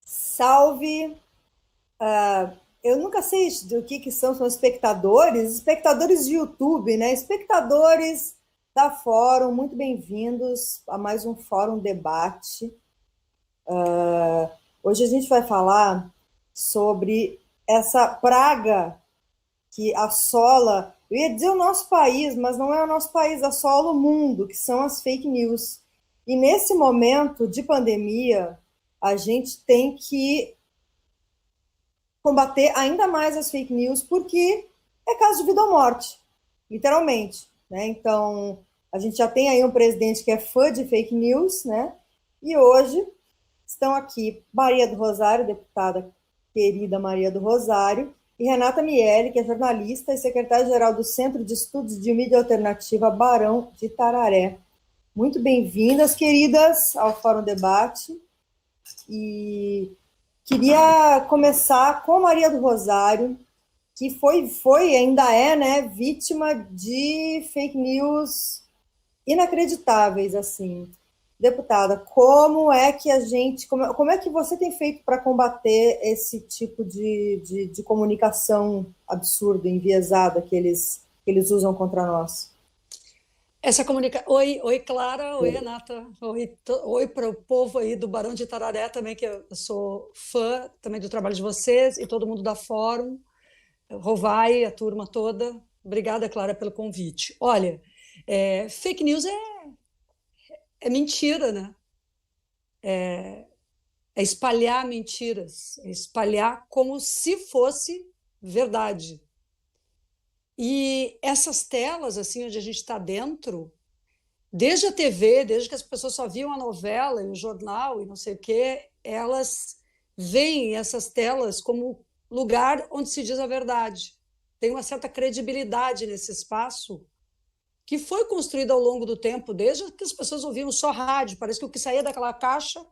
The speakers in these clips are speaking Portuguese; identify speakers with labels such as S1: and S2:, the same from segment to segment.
S1: Salve! Eu nunca sei do que são espectadores de YouTube, né? Espectadores da Fórum, muito bem-vindos a mais um Fórum Debate. Hoje a gente vai falar sobre essa praga que assola, eu ia dizer o nosso país, mas não é o nosso país, assola o mundo, que são as fake news. E nesse momento de pandemia, a gente tem que combater ainda mais as fake news, porque é caso de vida ou morte, literalmente, né? Então, a gente já tem aí um presidente que é fã de fake news, né? E hoje estão aqui Maria do Rosário, deputada querida Maria do Rosário, e Renata Miele, que é jornalista e secretária-geral do Centro de Estudos de Mídia Alternativa Barão de Tararé. Muito bem-vindas, queridas, ao Fórum Debate. E queria começar com Maria do Rosário, que foi e ainda é, né, vítima de fake news inacreditáveis, assim. Deputada, como é que você tem feito para combater esse tipo de comunicação absurda, enviesada que eles usam contra nós?
S2: Oi, Clara, oi, Renata, oi para o povo aí do Barão de Tararé também, que eu sou fã também do trabalho de vocês e todo mundo da Fórum, Rovai, a turma toda. Obrigada, Clara, pelo convite. Olha, fake news é mentira, né? É espalhar mentiras, é espalhar como se fosse verdade. E essas telas, assim, onde a gente está dentro, desde a TV, desde que as pessoas só viam a novela e o jornal e não sei o quê, elas veem essas telas como lugar onde se diz a verdade. Tem uma certa credibilidade nesse espaço que foi construído ao longo do tempo, desde que as pessoas ouviam só rádio. Parece que o que saía daquela caixa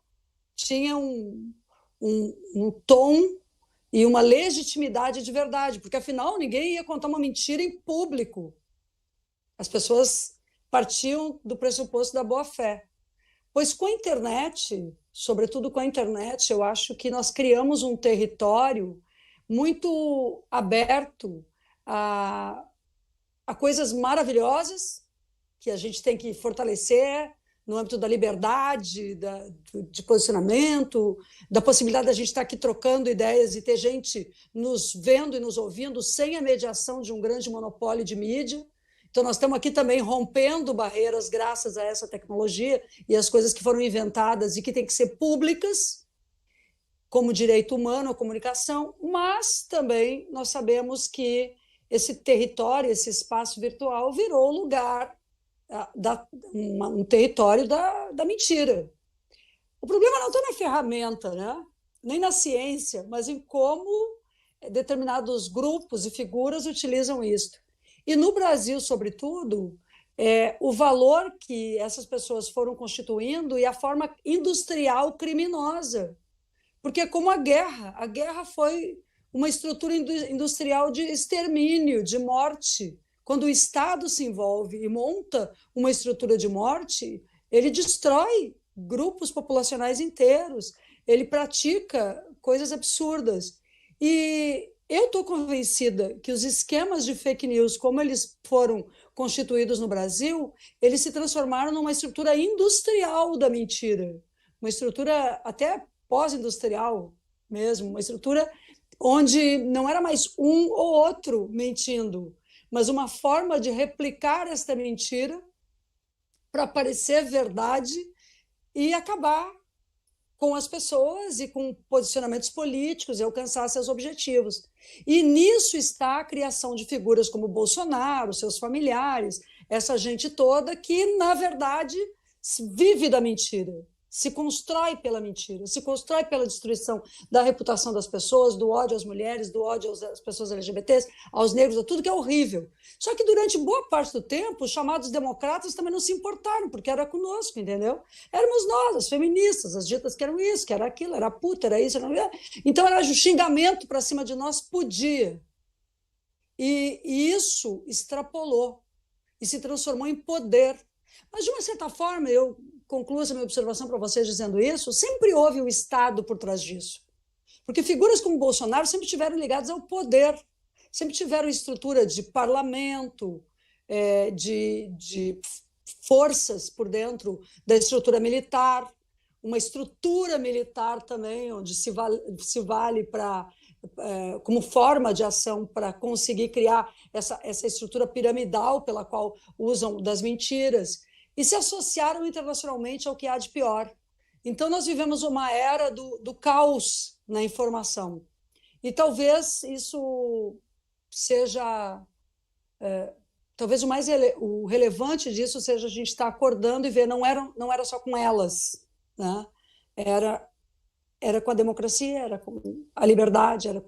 S2: tinha um tom e uma legitimidade de verdade, porque afinal ninguém ia contar uma mentira em público. As pessoas partiam do pressuposto da boa-fé. Pois com a internet, sobretudo com a internet, eu acho que nós criamos um território muito aberto a coisas maravilhosas que a gente tem que fortalecer no âmbito da liberdade, de posicionamento, da possibilidade da gente estar aqui trocando ideias e ter gente nos vendo e nos ouvindo sem a mediação de um grande monopólio de mídia. Então, nós estamos aqui também rompendo barreiras graças a essa tecnologia e as coisas que foram inventadas e que têm que ser públicas, como direito humano, a comunicação, mas também nós sabemos que esse território, esse espaço virtual virou lugar, um território da mentira. O problema não está na ferramenta, né? Nem na ciência, mas em como determinados grupos e figuras utilizam isso. E no Brasil, sobretudo, o valor que essas pessoas foram constituindo e a forma industrial criminosa. Porque é como a guerra foi uma estrutura industrial de extermínio, de morte. Quando o Estado se envolve e monta uma estrutura de morte, ele destrói grupos populacionais inteiros, ele pratica coisas absurdas. E eu estou convencida que os esquemas de fake news, como eles foram constituídos no Brasil, eles se transformaram numa estrutura industrial da mentira, uma estrutura até pós-industrial mesmo, uma estrutura onde não era mais um ou outro mentindo, mas uma forma de replicar esta mentira para parecer verdade e acabar com as pessoas e com posicionamentos políticos e alcançar seus objetivos. E nisso está a criação de figuras como Bolsonaro, seus familiares, essa gente toda que, na verdade, vive da mentira. se constrói pela mentira, se constrói pela destruição da reputação das pessoas, do ódio às mulheres, do ódio às pessoas LGBTs, aos negros, a tudo que é horrível. Só que durante boa parte do tempo, os chamados democratas também não se importaram, porque era conosco, entendeu? Éramos nós, as feministas, as ditas que eram isso, que era aquilo, era puta, era isso, era... Então era o xingamento para cima de nós, podia. E isso extrapolou e se transformou em poder. Mas, de uma certa forma, eu concluo essa minha observação para vocês dizendo isso, sempre houve o Estado por trás disso. Porque figuras como Bolsonaro sempre estiveram ligadas ao poder, sempre tiveram estrutura de parlamento, de forças por dentro da estrutura militar, uma estrutura militar também, onde se vale para... como forma de ação para conseguir criar essa estrutura piramidal pela qual usam das mentiras, e se associaram internacionalmente ao que há de pior. Então, nós vivemos uma era do caos na informação. E talvez isso seja... talvez o relevante disso seja a gente estar acordando e ver, não era só com elas, né? Era com a democracia, era com a liberdade, era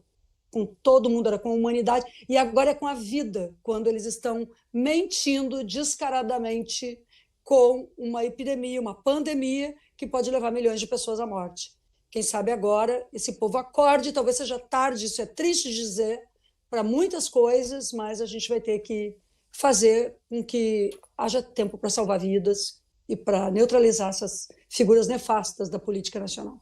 S2: com todo mundo, era com a humanidade, e agora é com a vida, quando eles estão mentindo descaradamente com uma epidemia, uma pandemia que pode levar milhões de pessoas à morte. Quem sabe agora esse povo acorde, talvez seja tarde, isso é triste dizer, para muitas coisas, mas a gente vai ter que fazer com que haja tempo para salvar vidas e para neutralizar essas figuras nefastas da política nacional.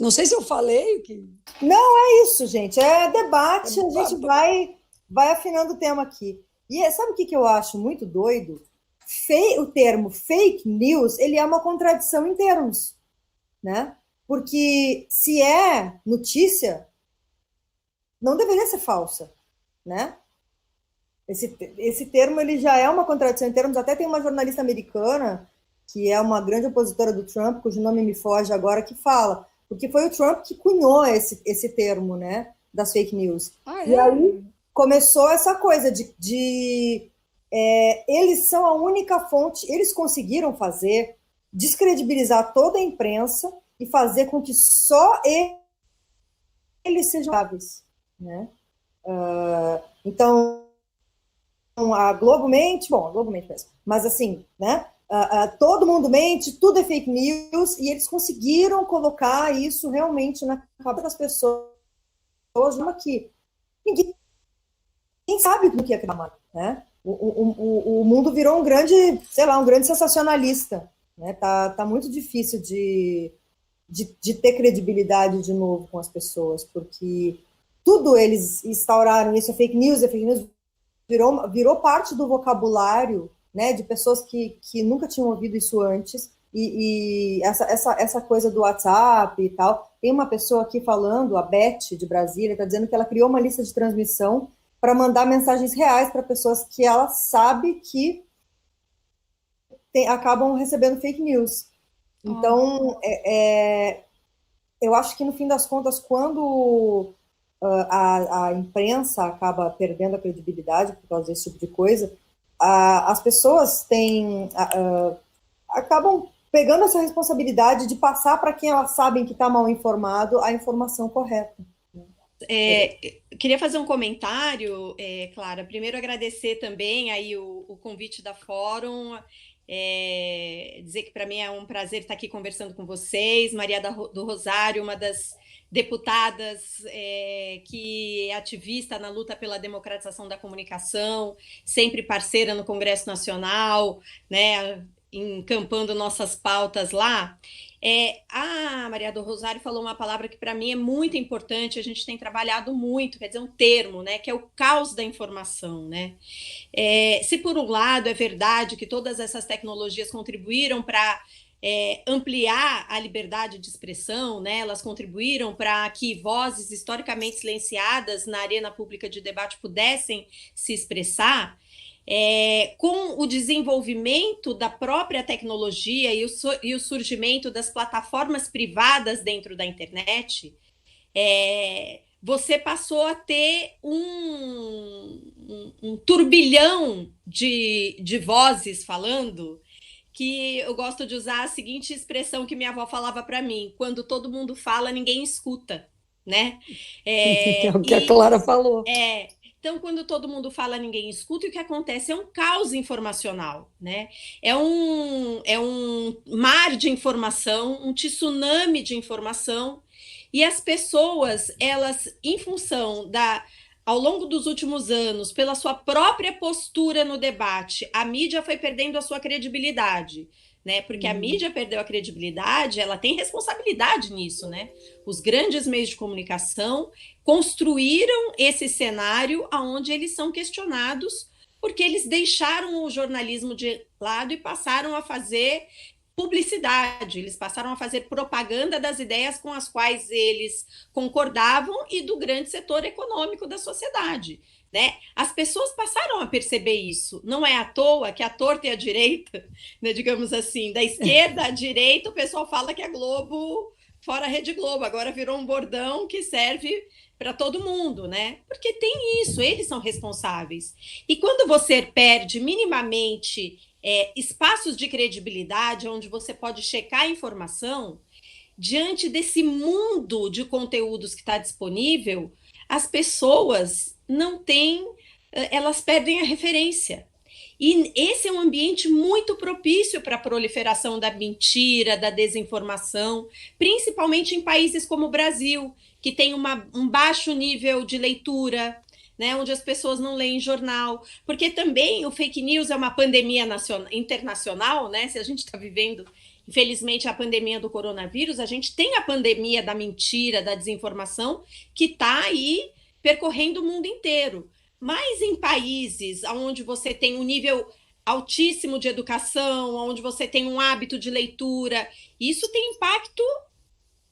S2: Não sei se eu falei o que...
S1: Não, é isso, gente. É debate, a gente vai afinando o tema aqui. E sabe o que eu acho muito doido? O termo fake news, ele é uma contradição em termos, né? Porque se é notícia, não deveria ser falsa, né? Esse termo, ele já é uma contradição em termos. Até tem uma jornalista americana, que é uma grande opositora do Trump, cujo nome me foge agora, que fala, porque foi o Trump que cunhou esse termo, né, das fake news. E aí começou essa coisa eles são a única fonte, eles conseguiram descredibilizar toda a imprensa e fazer com que só eles sejam chaves, né? Então, a Globo mente mesmo, mas assim, né? Todo mundo mente, tudo é fake news, e eles conseguiram colocar isso realmente na cabeça das pessoas, que ninguém sabe do que é aquilo, né? O mundo virou um grande sensacionalista, né? Tá muito difícil de ter credibilidade de novo com as pessoas, porque tudo eles instauraram, isso é fake news, virou parte do vocabulário, né, de pessoas que nunca tinham ouvido isso antes, e essa coisa do WhatsApp e tal. Tem uma pessoa aqui falando, a Beth, de Brasília, está dizendo que ela criou uma lista de transmissão para mandar mensagens reais para pessoas que ela sabe que acabam recebendo fake news. Então, eu acho que, no fim das contas, quando a imprensa acaba perdendo a credibilidade por causa desse tipo de coisa, as pessoas acabam pegando essa responsabilidade de passar para quem elas sabem que está mal informado a informação correta.
S3: Queria fazer um comentário, Clara. Primeiro, agradecer também aí o convite da Fórum, dizer que para mim é um prazer estar aqui conversando com vocês. Maria do Rosário, uma das deputadas que é ativista na luta pela democratização da comunicação, sempre parceira no Congresso Nacional, né, encampando nossas pautas lá. A Maria do Rosário falou uma palavra que para mim é muito importante, a gente tem trabalhado muito, quer dizer, um termo, né, que é o caos da informação, né? Se por um lado é verdade que todas essas tecnologias contribuíram para ampliar a liberdade de expressão, né? Elas contribuíram para que vozes historicamente silenciadas na arena pública de debate pudessem se expressar. Com o desenvolvimento da própria tecnologia e o surgimento das plataformas privadas dentro da internet, você passou a ter um turbilhão de vozes falando que eu gosto de usar a seguinte expressão que minha avó falava para mim: quando todo mundo fala, ninguém escuta, né?
S2: É o que a Clara falou.
S3: Então, quando todo mundo fala, ninguém escuta, e o que acontece é um caos informacional, né? É um mar de informação, um tsunami de informação, e as pessoas, elas, em função ao longo dos últimos anos, pela sua própria postura no debate, a mídia foi perdendo a sua credibilidade, né? Porque a mídia perdeu a credibilidade, ela tem responsabilidade nisso, né? Os grandes meios de comunicação construíram esse cenário onde eles são questionados porque eles deixaram o jornalismo de lado e passaram a fazer publicidade, eles passaram a fazer propaganda das ideias com as quais eles concordavam e do grande setor econômico da sociedade, né? As pessoas passaram a perceber isso. Não é à toa que a torta e a direita, né, digamos assim, da esquerda à direita, o pessoal fala que é Globo fora a Rede Globo. Agora virou um bordão que serve para todo mundo, né? Porque tem isso, eles são responsáveis. E quando você perde minimamente espaços de credibilidade, onde você pode checar a informação, diante desse mundo de conteúdos que está disponível, as pessoas não têm, elas perdem a referência. E esse é um ambiente muito propício para a proliferação da mentira, da desinformação, principalmente em países como o Brasil, que tem um baixo nível de leitura, né, onde as pessoas não leem jornal, porque também o fake news é uma pandemia internacional, né? Se a gente está vivendo, infelizmente, a pandemia do coronavírus, a gente tem a pandemia da mentira, da desinformação, que está aí percorrendo o mundo inteiro. Mas em países onde você tem um nível altíssimo de educação, onde você tem um hábito de leitura, isso tem impacto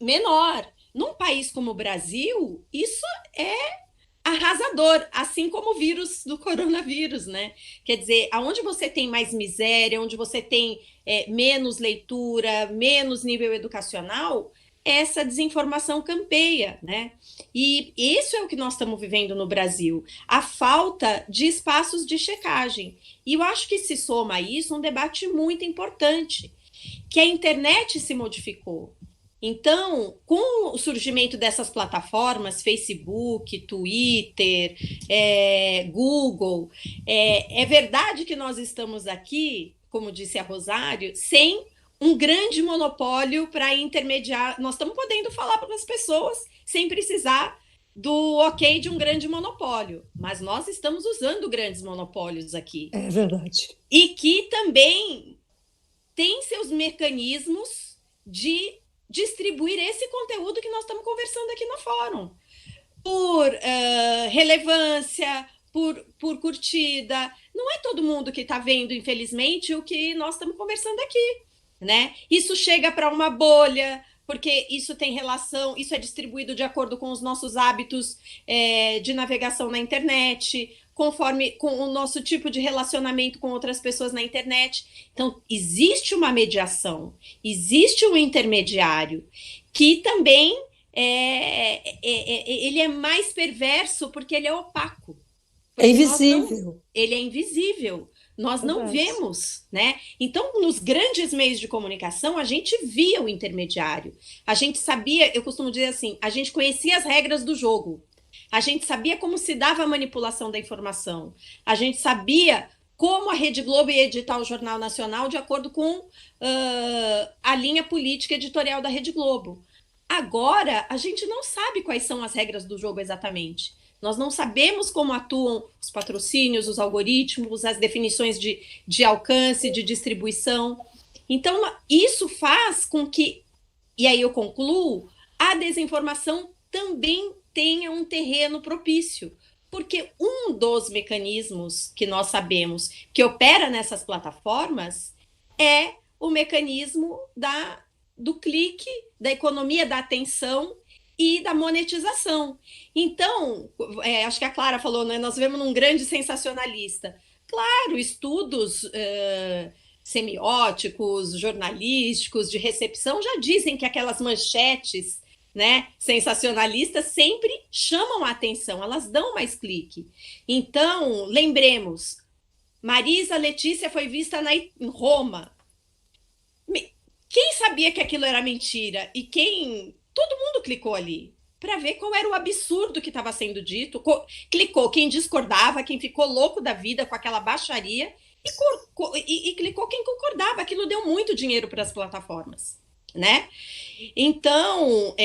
S3: menor. Num país como o Brasil, isso é arrasador, assim como o vírus do coronavírus, né? Quer dizer, aonde você tem mais miséria, onde você tem menos leitura, menos nível educacional, essa desinformação campeia, né? E isso é o que nós estamos vivendo no Brasil, a falta de espaços de checagem. E eu acho que se soma a isso um debate muito importante, que a internet se modificou. Então, com o surgimento dessas plataformas, Facebook, Twitter, Google, é verdade que nós estamos aqui, como disse a Rosário, sem um grande monopólio para intermediar. Nós estamos podendo falar para as pessoas sem precisar do ok de um grande monopólio, mas nós estamos usando grandes monopólios aqui.
S2: É verdade.
S3: E que também tem seus mecanismos de distribuir esse conteúdo que nós estamos conversando aqui no fórum. Por relevância, por curtida. Não é todo mundo que está vendo, infelizmente, o que nós estamos conversando aqui, né? Isso chega para uma bolha, porque isso tem relação, isso é distribuído de acordo com os nossos hábitos de navegação na internet, conforme com o nosso tipo de relacionamento com outras pessoas na internet. Então, existe uma mediação, existe um intermediário, que também ele é mais perverso porque ele é opaco.
S2: É invisível.
S3: Ele é invisível. Nós não vemos, né? Então, nos grandes meios de comunicação, a gente via o intermediário. A gente sabia, eu costumo dizer assim, a gente conhecia as regras do jogo. A gente sabia como se dava a manipulação da informação. A gente sabia como a Rede Globo ia editar o Jornal Nacional de acordo com a linha política editorial da Rede Globo. Agora, a gente não sabe quais são as regras do jogo exatamente. Nós não sabemos como atuam os patrocínios, os algoritmos, as definições de alcance, de distribuição. Então, isso faz com que, e aí eu concluo, a desinformação também tenha um terreno propício. Porque um dos mecanismos que nós sabemos que opera nessas plataformas é o mecanismo do clique, da economia da atenção e da monetização. Então, acho que a Clara falou, né, nós vemos um grande sensacionalista. Claro, estudos semióticos, jornalísticos, de recepção, já dizem que aquelas manchetes, né, sensacionalistas sempre chamam a atenção, elas dão mais clique. Então, lembremos, Marisa Letícia foi vista em Roma. Quem sabia que aquilo era mentira? E quem. Todo mundo clicou ali para ver qual era o absurdo que estava sendo dito. Clicou quem discordava, quem ficou louco da vida com aquela baixaria, e clicou quem concordava. Aquilo deu muito dinheiro para as plataformas, né? Então,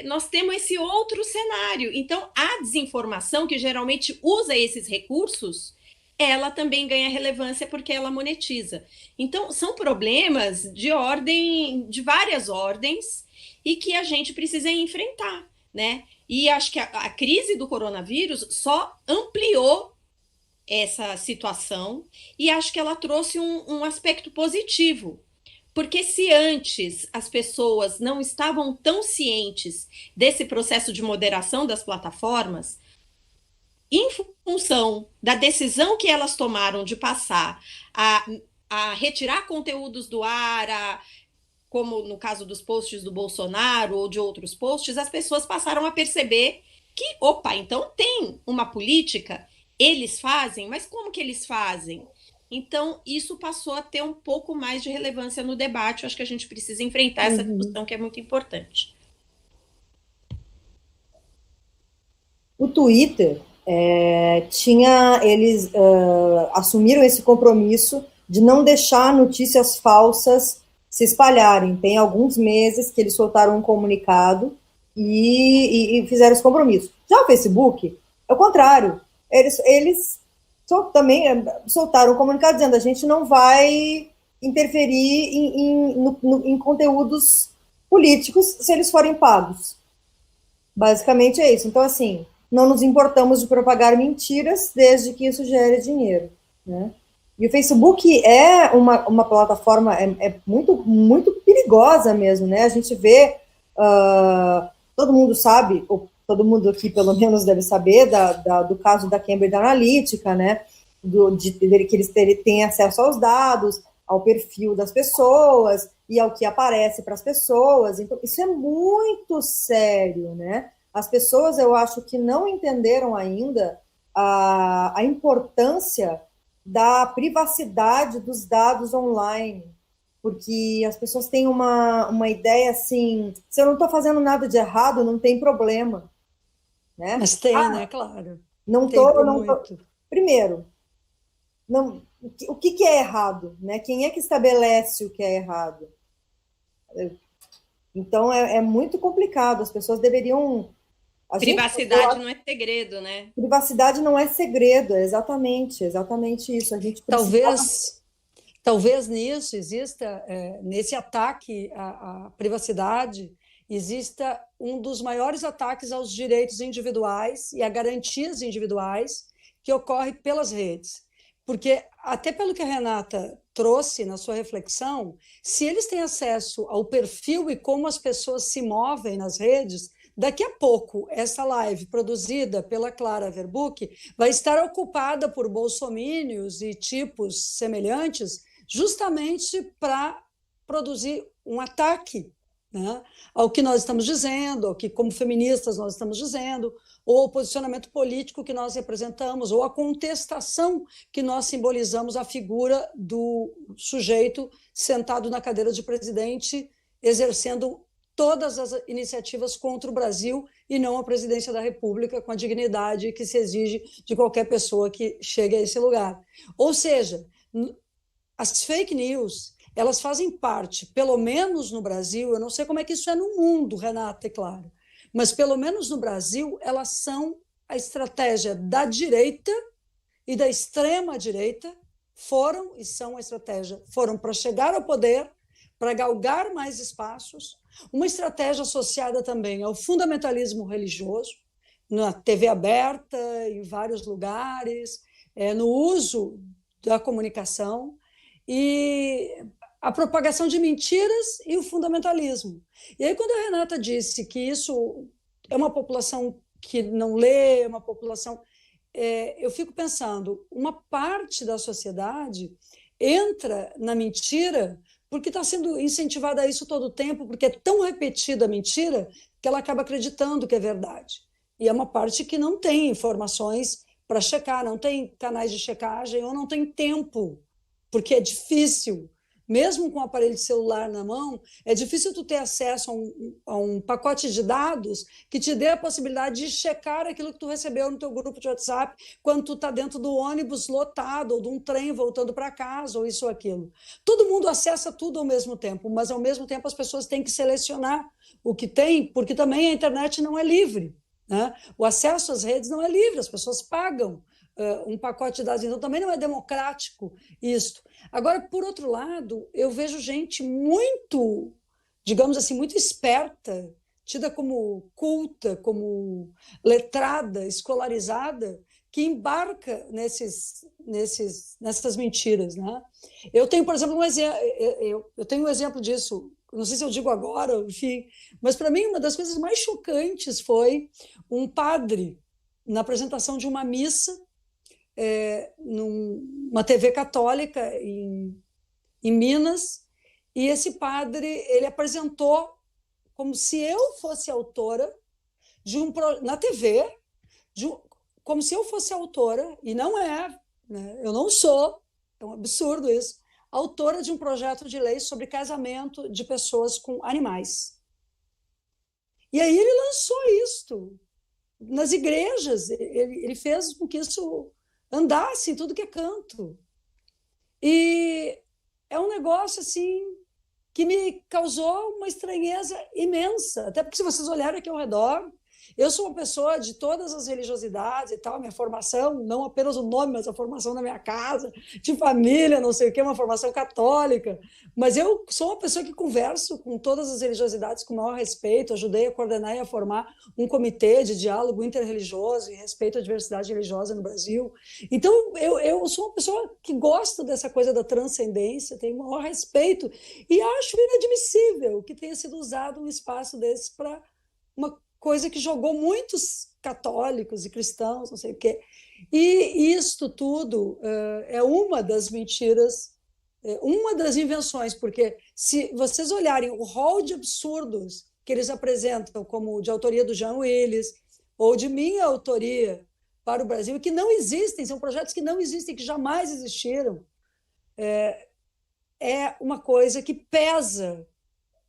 S3: nós temos esse outro cenário. Então, a desinformação, que geralmente usa esses recursos, ela também ganha relevância porque ela monetiza. Então, são problemas de várias ordens, e que a gente precisa enfrentar, né? E acho que a crise do coronavírus só ampliou essa situação, e acho que ela trouxe um aspecto positivo. Porque se antes as pessoas não estavam tão cientes desse processo de moderação das plataformas, em função da decisão que elas tomaram de passar a retirar conteúdos do ar, como no caso dos posts do Bolsonaro ou de outros posts, as pessoas passaram a perceber que, opa, então tem uma política, eles fazem, mas como que eles fazem? Então, isso passou a ter um pouco mais de relevância no debate. Eu acho que a gente precisa enfrentar essa discussão, que é muito importante.
S1: O Twitter eles assumiram esse compromisso de não deixar notícias falsas se espalharem. Tem alguns meses que eles soltaram um comunicado e fizeram esse compromisso. Já o Facebook é o contrário. Eles também soltaram um comunicado dizendo: a gente não vai interferir em conteúdos políticos se eles forem pagos. Basicamente é isso. Então, assim, não nos importamos de propagar mentiras desde que isso gere dinheiro, né? E o Facebook é uma plataforma muito, muito perigosa mesmo, né? A gente vê, todo mundo sabe, ou todo mundo aqui pelo menos deve saber, do caso da Cambridge Analytica, né? Que eles têm acesso aos dados, ao perfil das pessoas e ao que aparece para as pessoas. Então, isso é muito sério, né? As pessoas, eu acho que não entenderam ainda a importância da privacidade dos dados online, porque as pessoas têm uma ideia assim: se eu não estou fazendo nada de errado, não tem problema, né?
S2: Mas tem, né? Claro.
S1: Não estou. Primeiro, não, o que é errado, né? Quem é que estabelece o que é errado? Então é muito complicado. As pessoas deveriam.
S3: Privacidade não é segredo, né?
S1: Privacidade não é segredo, é exatamente isso. A gente precisa...
S2: Talvez nisso exista, nesse ataque à privacidade, exista um dos maiores ataques aos direitos individuais e a garantias individuais que ocorre pelas redes. Porque, até pelo que a Renata trouxe na sua reflexão, se eles têm acesso ao perfil e como as pessoas se movem nas redes, daqui a pouco, essa live produzida pela Clara Verbuck vai estar ocupada por bolsomínios e tipos semelhantes, justamente para produzir um ataque, né, ao que nós estamos dizendo, ao que, como feministas, nós estamos dizendo, ou ao posicionamento político que nós representamos, ou a contestação que nós simbolizamos a figura do sujeito sentado na cadeira de presidente, exercendo todas as iniciativas contra o Brasil e não a presidência da República, com a dignidade que se exige de qualquer pessoa que chegue a esse lugar. Ou seja, as fake news, elas fazem parte, pelo menos no Brasil, eu não sei como é que isso é no mundo, Renata, é claro, mas pelo menos no Brasil, elas são a estratégia da direita e da extrema-direita, foram e são a estratégia, foram para chegar ao poder, para galgar mais espaços, uma estratégia associada também ao fundamentalismo religioso, na TV aberta, em vários lugares, no uso da comunicação, e a propagação de mentiras e o fundamentalismo. E aí, quando a Renata disse que isso é uma população que não lê, uma população... eu fico pensando, uma parte da sociedade entra na mentira porque está sendo incentivada a isso todo o tempo, porque é tão repetida a mentira que ela acaba acreditando que é verdade. E é uma parte que não tem informações para checar, não tem canais de checagem ou não tem tempo, porque é difícil, mesmo com o aparelho de celular na mão, é difícil tu ter acesso a um pacote de dados que te dê a possibilidade de checar aquilo que tu recebeu no teu grupo de WhatsApp quando tu está dentro do ônibus lotado ou de um trem voltando para casa ou isso ou aquilo. Todo mundo acessa tudo ao mesmo tempo, mas ao mesmo tempo as pessoas têm que selecionar o que tem, porque também a internet não é livre, né? O acesso às redes não é livre, as pessoas pagam um pacote de dados, então também não é democrático isso. Agora, por outro lado, eu vejo gente muito, digamos assim, muito esperta, tida como culta, como letrada, escolarizada, que embarca nessas mentiras, né? Eu tenho, por exemplo, eu tenho um exemplo disso, não sei se eu digo agora, enfim, mas para mim uma das coisas mais chocantes foi um padre na apresentação de uma missa numa TV católica em Minas, e esse padre ele apresentou como se eu fosse autora na TV, como se eu fosse autora, e não é, né? Eu não sou, é um absurdo isso, autora de um projeto de lei sobre casamento de pessoas com animais. E aí ele lançou isto nas igrejas, ele fez com que isso andasse em tudo que é canto. E é um negócio assim que me causou uma estranheza imensa, até porque se vocês olharem aqui ao redor, eu sou uma pessoa de todas as religiosidades e tal, minha formação, não apenas o nome, mas a formação da minha casa, de família, não sei o que, uma formação católica, mas eu sou uma pessoa que converso com todas as religiosidades com o maior respeito, ajudei a coordenar e a formar um comitê de diálogo interreligioso em respeito à diversidade religiosa no Brasil. Então, eu sou uma pessoa que gosta dessa coisa da transcendência, tenho o maior respeito e acho inadmissível que tenha sido usado um espaço desse para uma coisa que jogou muitos católicos e cristãos, não sei o quê. E isto tudo é uma das mentiras, uma das invenções, porque se vocês olharem o rol de absurdos que eles apresentam, como de autoria do Jean Willis, ou de minha autoria para o Brasil, que não existem, são projetos que não existem, que jamais existiram, é uma coisa que pesa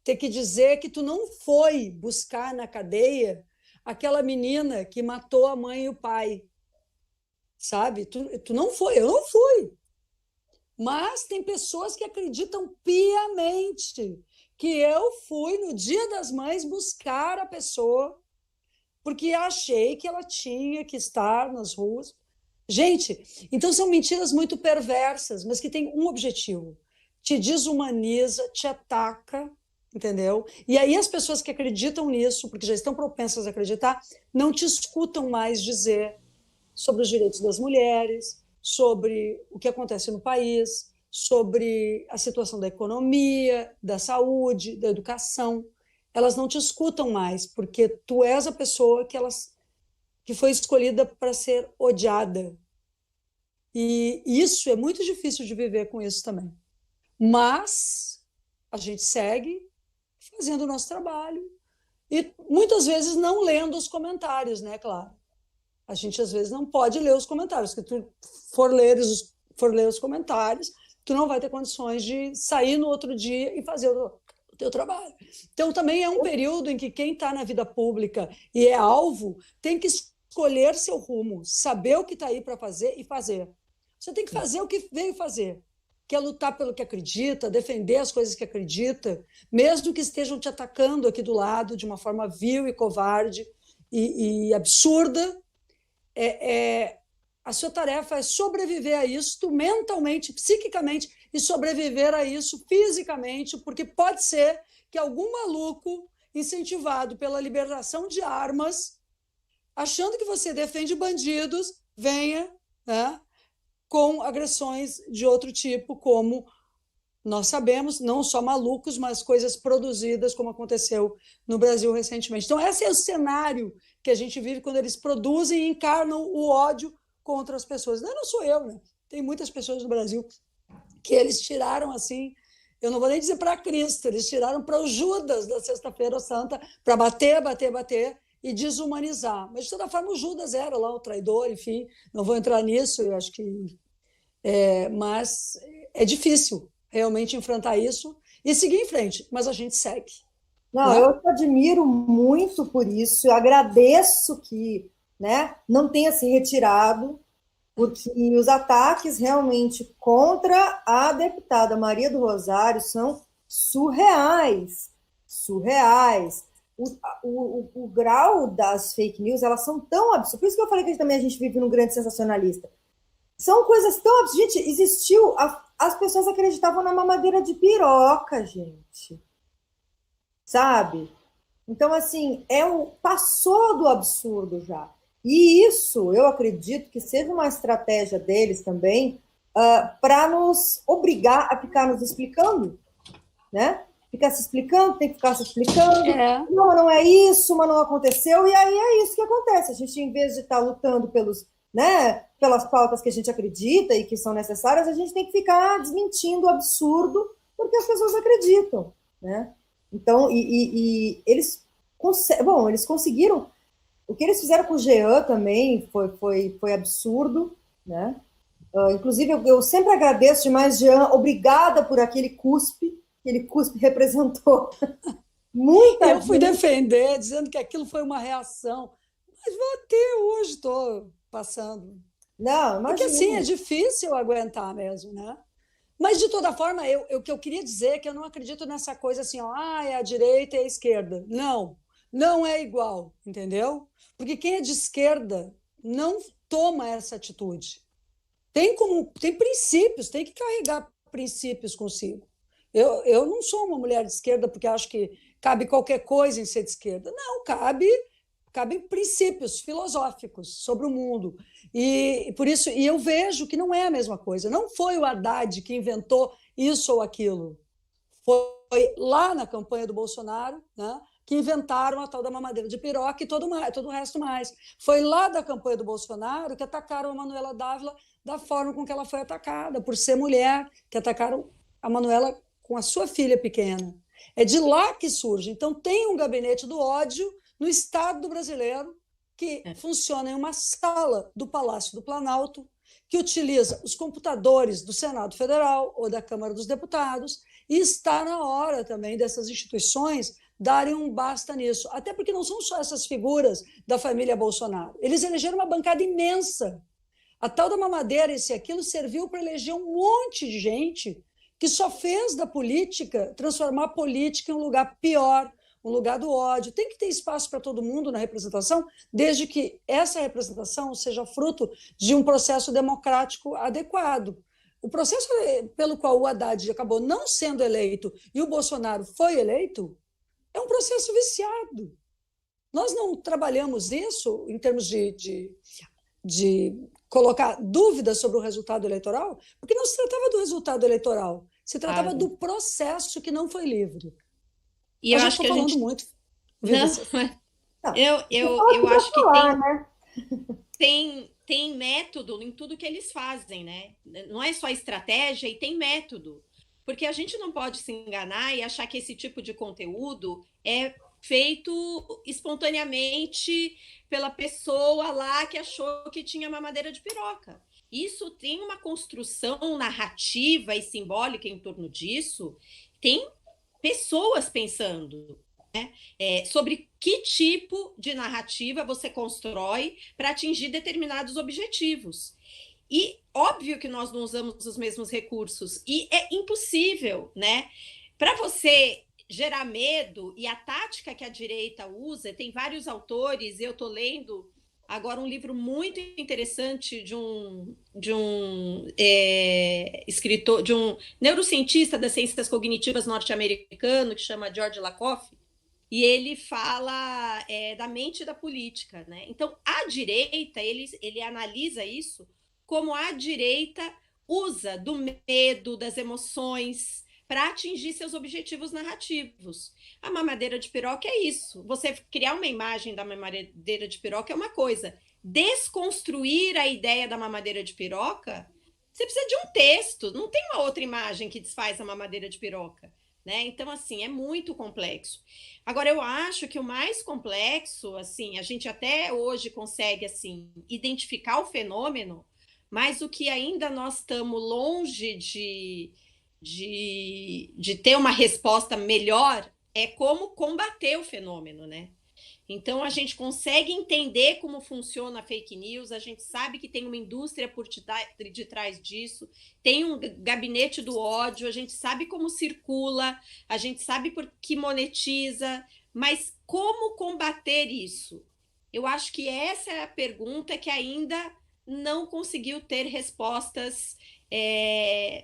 S2: ter que dizer que tu não foi buscar na cadeia aquela menina que matou a mãe e o pai, sabe? Tu não foi, eu não fui. Mas tem pessoas que acreditam piamente que eu fui no Dia das Mães buscar a pessoa porque achei que ela tinha que estar nas ruas. Gente, então são mentiras muito perversas, mas que têm um objetivo: te desumaniza, te ataca, entendeu? E aí as pessoas que acreditam nisso, porque já estão propensas a acreditar, não te escutam mais dizer sobre os direitos das mulheres, sobre o que acontece no país, sobre a situação da economia, da saúde, da educação. Elas não te escutam mais, porque tu és a pessoa que foi escolhida para ser odiada. E isso é muito difícil de viver com isso também. Mas a gente segue fazendo o nosso trabalho e muitas vezes não lendo os comentários, né, claro. A gente às vezes não pode ler os comentários, porque tu for ler os comentários, tu não vai ter condições de sair no outro dia e fazer o teu trabalho. Então também é um período em que quem está na vida pública e é alvo tem que escolher seu rumo, saber o que está aí para fazer e fazer. Você tem que fazer o que veio fazer, que é lutar pelo que acredita, defender as coisas que acredita, mesmo que estejam te atacando aqui do lado de uma forma vil e covarde e absurda. A sua tarefa é sobreviver a isso mentalmente, psiquicamente, e sobreviver a isso fisicamente, porque pode ser que algum maluco incentivado pela liberação de armas, achando que você defende bandidos, venha, né, com agressões de outro tipo, como nós sabemos, não só malucos, mas coisas produzidas, como aconteceu no Brasil recentemente. Então, esse é o cenário que a gente vive quando eles produzem e encarnam o ódio contra as pessoas. Não sou eu, né? Tem muitas pessoas no Brasil que eles tiraram assim, eu não vou nem dizer para Cristo, eles tiraram para o Judas da Sexta-feira Santa, para bater e desumanizar. Mas, de toda forma, o Judas era lá o traidor, enfim, não vou entrar nisso, eu acho que... mas é difícil realmente enfrentar isso e seguir em frente, mas a gente segue.
S1: Não,
S2: Né?
S1: eu te admiro muito por isso, eu agradeço que, né, não tenha se retirado, porque os ataques realmente contra a deputada Maria do Rosário são surreais, surreais. O grau das fake news, elas são tão absurdas, por isso que eu falei que também a gente vive num grande sensacionalista. São coisas tão absurdas. Gente, existiu, as pessoas acreditavam na mamadeira de piroca, gente. Sabe? Então, assim, passou do absurdo já. E isso, eu acredito que seja uma estratégia deles também para nos obrigar a ficar nos explicando, né? Ficar se explicando, tem que ficar se explicando. Não, não é isso, mas não aconteceu. E aí é isso que acontece. A gente, em vez de estar lutando pelas pautas que a gente acredita e que são necessárias, a gente tem que ficar desmentindo o absurdo porque as pessoas acreditam, né? Então, eles conseguiram. O que eles fizeram com o Jean também foi absurdo, né? Inclusive, eu sempre agradeço demais, Jean. Obrigada por aquele cuspe. Aquele cuspe representou muita
S2: Eu fui defender, dizendo que aquilo foi uma reação. Mas até hoje estou passando.
S1: Não, imagina.
S2: Porque assim, é difícil aguentar mesmo, né? Mas, de toda forma, o que eu queria dizer é que eu não acredito nessa coisa assim, ó, é a direita e a esquerda. Não, não é igual, entendeu? Porque quem é de esquerda não toma essa atitude. Tem princípios, tem que carregar princípios consigo. Eu não sou uma mulher de esquerda porque acho que cabe qualquer coisa em ser de esquerda. Não, cabem princípios filosóficos sobre o mundo. E por isso, eu vejo que não é a mesma coisa. Não foi o Haddad que inventou isso ou aquilo. Foi lá na campanha do Bolsonaro, né, que inventaram a tal da mamadeira de piroca e todo o resto mais. Foi lá da campanha do Bolsonaro que atacaram a Manuela Dávila da forma com que ela foi atacada, por ser mulher, que atacaram a Manuela com a sua filha pequena. É de lá que surge. Então, tem um gabinete do ódio no Estado brasileiro que funciona em uma sala do Palácio do Planalto, que utiliza os computadores do Senado Federal ou da Câmara dos Deputados, e está na hora também dessas instituições darem um basta nisso. Até porque não são só essas figuras da família Bolsonaro. Eles elegeram uma bancada imensa. A tal da mamadeira, esse e aquilo, serviu para eleger um monte de gente que só fez da política transformar a política em um lugar pior, um lugar do ódio. Tem que ter espaço para todo mundo na representação, desde que essa representação seja fruto de um processo democrático adequado. O processo pelo qual o Haddad acabou não sendo eleito e o Bolsonaro foi eleito é um processo viciado. Nós não trabalhamos isso em termos de colocar dúvidas sobre o resultado eleitoral, porque não se tratava do resultado eleitoral, se tratava do processo que não foi livre.
S3: E eu acho que a gente...
S2: muito.
S3: Não, eu acho que tem método em tudo que eles fazem, né? Não é só estratégia, e tem método. Porque a gente não pode se enganar e achar que esse tipo de conteúdo é feito espontaneamente pela pessoa lá que achou que tinha mamadeira de piroca. Isso tem uma construção narrativa e simbólica em torno disso. Tem pessoas pensando, né, sobre que tipo de narrativa você constrói para atingir determinados objetivos. E óbvio que nós não usamos os mesmos recursos, e é impossível, né? Para você gerar medo, e a tática que a direita usa, tem vários autores, eu estou lendo agora um livro muito interessante de um escritor, de um neurocientista das ciências cognitivas norte-americano, que chama George Lakoff, e ele fala da mente da política, né? Então, a direita, ele analisa isso como a direita usa do medo, das emoções, para atingir seus objetivos narrativos. A mamadeira de piroca é isso. Você criar uma imagem da mamadeira de piroca é uma coisa. Desconstruir a ideia da mamadeira de piroca, você precisa de um texto. Não tem uma outra imagem que desfaz a mamadeira de piroca, né? Então, assim, é muito complexo. Agora, eu acho que o mais complexo, assim, a gente até hoje consegue, assim, identificar o fenômeno, mas o que ainda nós estamos longe de ter uma resposta melhor é como combater o fenômeno, né? Então, a gente consegue entender como funciona a fake news, a gente sabe que tem uma indústria por detrás disso, tem um gabinete do ódio, a gente sabe como circula, a gente sabe por que monetiza, mas como combater isso? Eu acho que essa é a pergunta que ainda não conseguiu ter respostas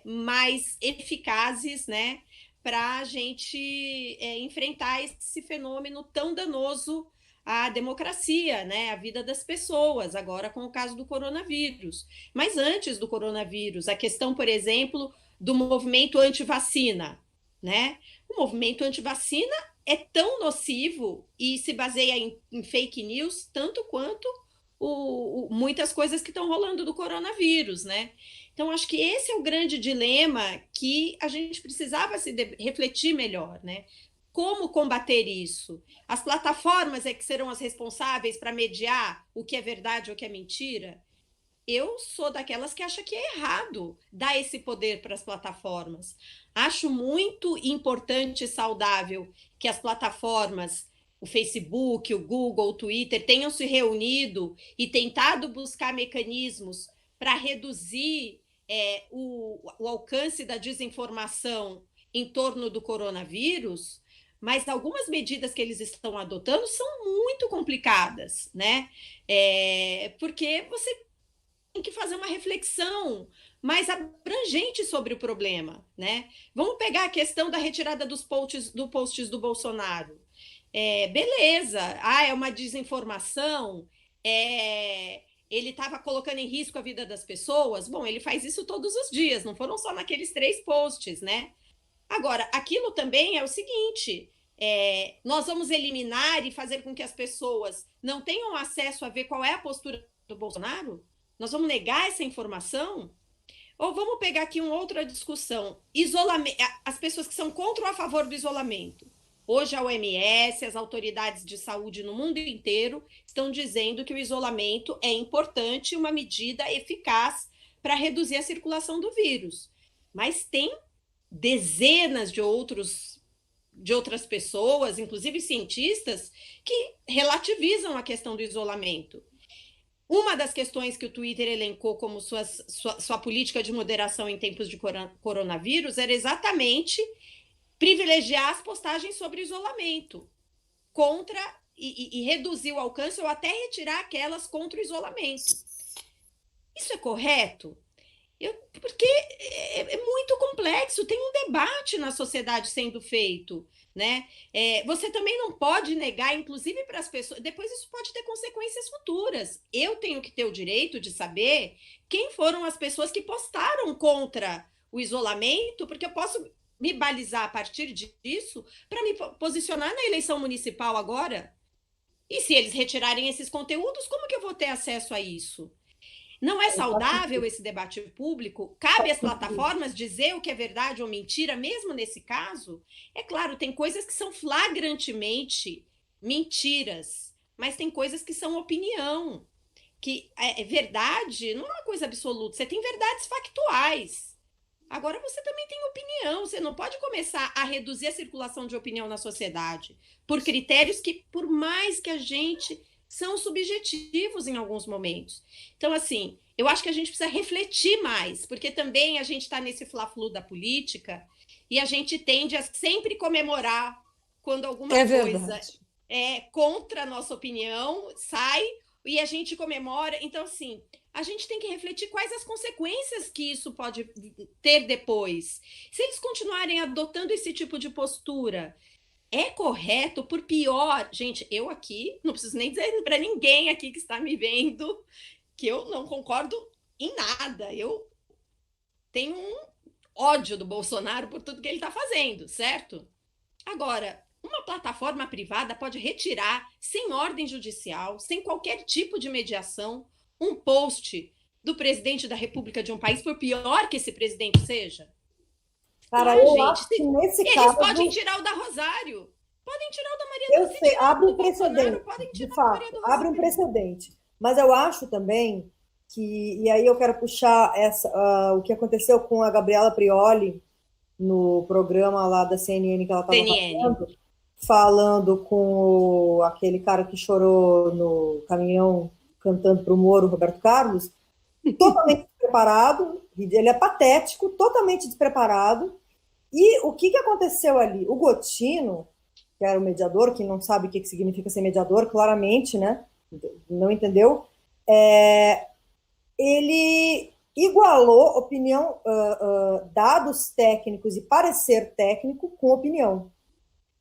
S3: mais eficazes, né, para a gente enfrentar esse fenômeno tão danoso à democracia, né, à vida das pessoas, agora com o caso do coronavírus. Mas antes do coronavírus, a questão, por exemplo, do movimento anti-vacina, né? O movimento anti-vacina é tão nocivo e se baseia em fake news tanto quanto muitas coisas que estão rolando do coronavírus, né? Então, acho que esse é o grande dilema que a gente precisava refletir melhor, né? Como combater isso? As plataformas é que serão as responsáveis para mediar o que é verdade ou o que é mentira? Eu sou daquelas que acha que é errado dar esse poder para as plataformas. Acho muito importante e saudável que as plataformas, o Facebook, o Google, o Twitter, tenham se reunido e tentado buscar mecanismos para reduzir o alcance da desinformação em torno do coronavírus, mas algumas medidas que eles estão adotando são muito complicadas, né? Porque você tem que fazer uma reflexão mais abrangente sobre o problema, né? Vamos pegar a questão da retirada dos posts do Bolsonaro. Beleza, é uma desinformação, ele estava colocando em risco a vida das pessoas. Bom, ele faz isso todos os dias, não foram só naqueles 3 posts, né? Agora, aquilo também é o seguinte, nós vamos eliminar e fazer com que as pessoas não tenham acesso a ver qual é a postura do Bolsonaro? Nós vamos negar essa informação? Ou vamos pegar aqui uma outra discussão, as pessoas que são contra ou a favor do isolamento. Hoje a OMS, as autoridades de saúde no mundo inteiro estão dizendo que o isolamento é importante e uma medida eficaz para reduzir a circulação do vírus. Mas tem dezenas de outras pessoas, inclusive cientistas, que relativizam a questão do isolamento. Uma das questões que o Twitter elencou como sua política de moderação em tempos de coronavírus era exatamente privilegiar as postagens sobre isolamento e reduzir o alcance ou até retirar aquelas contra o isolamento. Isso é correto? Porque é muito complexo, tem um debate na sociedade sendo feito, né? Você também não pode negar, inclusive para as pessoas, depois isso pode ter consequências futuras. Eu tenho que ter o direito de saber quem foram as pessoas que postaram contra o isolamento, porque eu posso me balizar a partir disso para me posicionar na eleição municipal agora. E se eles retirarem esses conteúdos, como que eu vou ter acesso a isso? Não é saudável esse debate público? Cabe às plataformas dizer o que é verdade ou mentira, mesmo nesse caso? É claro, tem coisas que são flagrantemente mentiras, mas tem coisas que são opinião. Que verdade não é uma coisa absoluta, você tem verdades factuais. Agora você também tem opinião, você não pode começar a reduzir a circulação de opinião na sociedade por critérios que, por mais que a gente... são subjetivos em alguns momentos. Então, assim, eu acho que a gente precisa refletir mais, porque também a gente está nesse fla-flu da política e a gente tende a sempre comemorar quando alguma coisa contra a nossa opinião sai e a gente comemora. Então, assim, a gente tem que refletir quais as consequências que isso pode ter depois. Se eles continuarem adotando esse tipo de postura... é correto, por pior... Gente, eu aqui, não preciso nem dizer para ninguém aqui que está me vendo que eu não concordo em nada. Eu tenho um ódio do Bolsonaro por tudo que ele está fazendo, certo? Agora, uma plataforma privada pode retirar, sem ordem judicial, sem qualquer tipo de mediação, um post do presidente da República de um país, por pior que esse presidente seja?
S1: Cara, eu acho que nesse caso...
S3: Eles podem tirar o da Rosário, podem tirar o da Maria
S1: do Rosário. Eu sei, abre um precedente, de fato, abre um precedente. Mas eu acho também que... E aí eu quero puxar o que aconteceu com a Gabriela Prioli, no programa lá da CNN que ela estava
S3: CNN.
S1: falando com aquele cara que chorou no caminhão cantando para o Moro, Roberto Carlos, totalmente despreparado, ele é patético, totalmente despreparado. E o que aconteceu ali? O Gotino, que era o mediador, que não sabe o que significa ser mediador, claramente, né? Não entendeu, ele igualou opinião, dados técnicos e parecer técnico com opinião.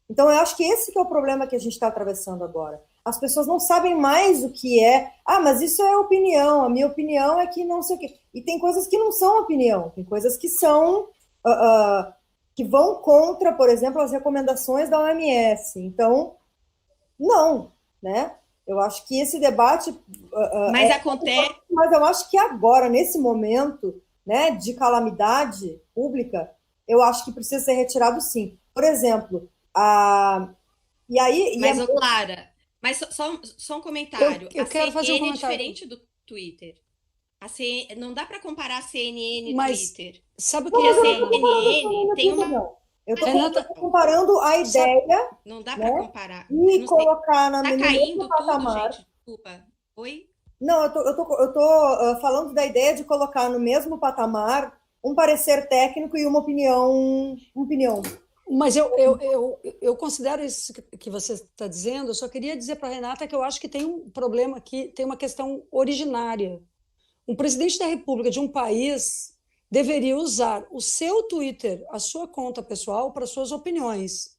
S1: Então, eu acho que esse que é o problema que a gente está atravessando agora. As pessoas não sabem mais o que é. Ah, mas isso é opinião. A minha opinião é que não sei o quê. E tem coisas que não são opinião. Tem coisas que são... que vão contra, por exemplo, as recomendações da OMS. Então, não, né? Eu acho que esse debate...
S3: Mas acontece...
S1: Mas eu acho que agora, nesse momento, né, de calamidade pública, eu acho que precisa ser retirado, sim. Por exemplo... E aí,
S3: mas, Clara, mas só um comentário.
S2: Eu quero fazer um comentário.
S3: É diferente do Twitter. Não dá para comparar a CNN e
S2: mas,
S3: Twitter.
S2: Sabe o
S3: que a CNN tem uma...
S1: Eu estou comparando a ideia...
S3: Não dá para comparar.
S1: E colocar na
S3: mesma
S1: mesmo
S3: patamar. Gente, desculpa. Oi?
S1: Não, eu tô falando da ideia de colocar no mesmo patamar um parecer técnico e uma opinião.
S2: Mas eu considero isso que você está dizendo. Eu só queria dizer para a Renata que eu acho que tem um problema aqui, tem uma questão originária. Um presidente da República de um país deveria usar o seu Twitter, a sua conta pessoal, para suas opiniões.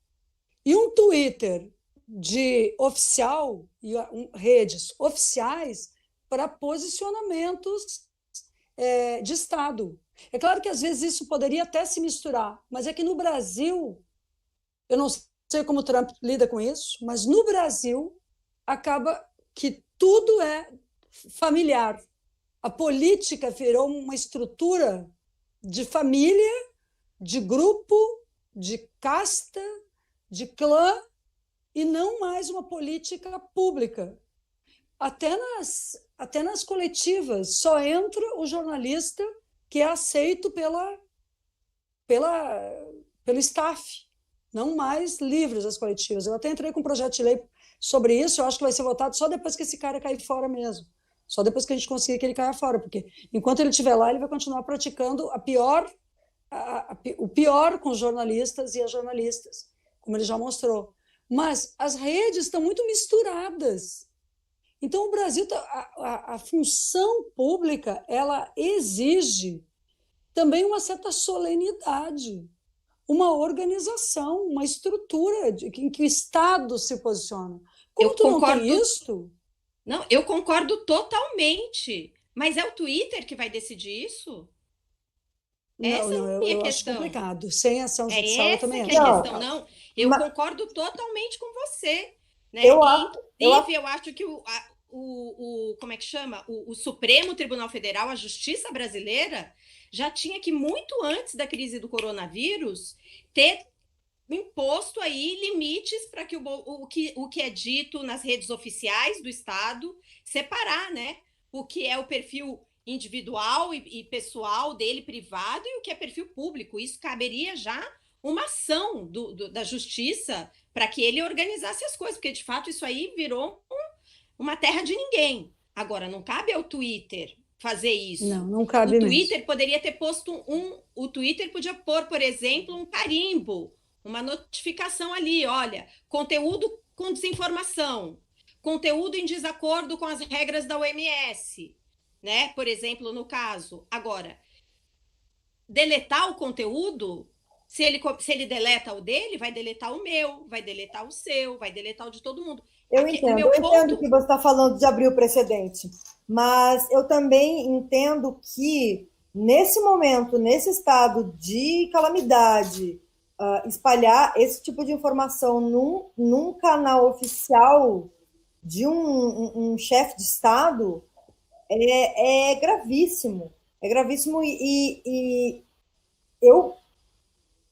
S2: E um Twitter de oficial, e redes oficiais, para posicionamentos de Estado. É claro que às vezes isso poderia até se misturar, mas é que no Brasil, eu não sei como o Trump lida com isso, mas no Brasil acaba que tudo é familiar. A política virou uma estrutura de família, de grupo, de casta, de clã, e não mais uma política pública. Até nas coletivas, só entra o jornalista que é aceito pelo staff, não mais livres as coletivas. Eu até entrei com um projeto de lei sobre isso, eu acho que vai ser votado só depois que esse cara cair fora mesmo. Só depois que a gente conseguir que ele caia fora, porque enquanto ele estiver lá, ele vai continuar praticando o pior com os jornalistas e as jornalistas, como ele já mostrou. Mas as redes estão muito misturadas. Então, o Brasil, a função pública, ela exige também uma certa solenidade, uma organização, uma estrutura em que o Estado se posiciona. Como tu não tem isso...
S3: Não, eu concordo totalmente. Mas é o Twitter que vai decidir isso?
S2: Essa é a questão. Acho complicado. Sem ação judicial, eu também acho.
S3: A questão, não. Eu concordo totalmente com você. Né? Inclusive, eu acho que como é que chama? O Supremo Tribunal Federal, a Justiça Brasileira, já tinha que, muito antes da crise do coronavírus, ter imposto aí limites para que o que é dito nas redes oficiais do Estado separar, né? O que é o perfil individual e pessoal dele, privado, e o que é perfil público. Isso caberia já uma ação da Justiça para que ele organizasse as coisas, porque, de fato, isso aí virou uma terra de ninguém. Agora, não cabe ao Twitter fazer isso.
S2: Não cabe mesmo.
S3: O Twitter poderia ter posto o Twitter podia pôr, por exemplo, um carimbo, uma notificação ali, olha, conteúdo com desinformação, conteúdo em desacordo com as regras da OMS, né? Por exemplo, no caso. Agora, deletar o conteúdo, se ele deleta o dele, vai deletar o meu, vai deletar o seu, vai deletar o de todo mundo.
S1: Eu entendo que você está falando de abrir o precedente, mas eu também entendo que, nesse momento, nesse estado de calamidade, espalhar esse tipo de informação num canal oficial de um chefe de Estado é gravíssimo. É gravíssimo e eu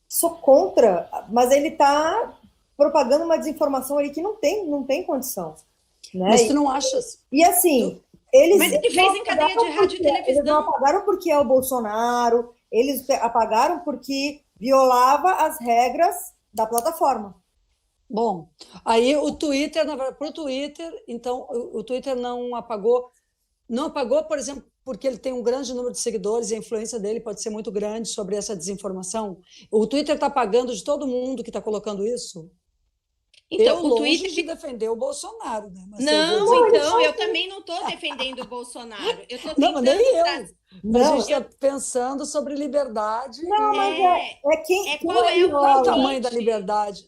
S1: sou contra, mas ele está propagando uma desinformação ali que não tem condição. Né?
S2: Mas tu não achas?
S1: E assim,
S3: mas ele fez em cadeia de rádio e televisão.
S1: Eles não apagaram porque é o Bolsonaro, eles apagaram porque violava as regras da plataforma.
S2: Bom, aí o Twitter, na verdade, para o Twitter, então, o Twitter não apagou, por exemplo, porque ele tem um grande número de seguidores e a influência dele pode ser muito grande sobre essa desinformação. O Twitter está apagando de todo mundo que está colocando isso?
S3: Então,
S2: eu
S3: o
S2: longe
S3: Twitter...
S2: de defender o Bolsonaro, né? Mas
S3: não,
S2: eu vou dizer
S3: então, eu também não estou defendendo o Bolsonaro. Eu estou
S2: não, mas nem
S3: tentando
S2: eu.
S3: trazer...
S2: A gente está pensando sobre liberdade.
S1: Não, mas quem
S3: qual é
S2: Qual é o
S3: o
S2: tamanho da
S3: limite?
S2: liberdade?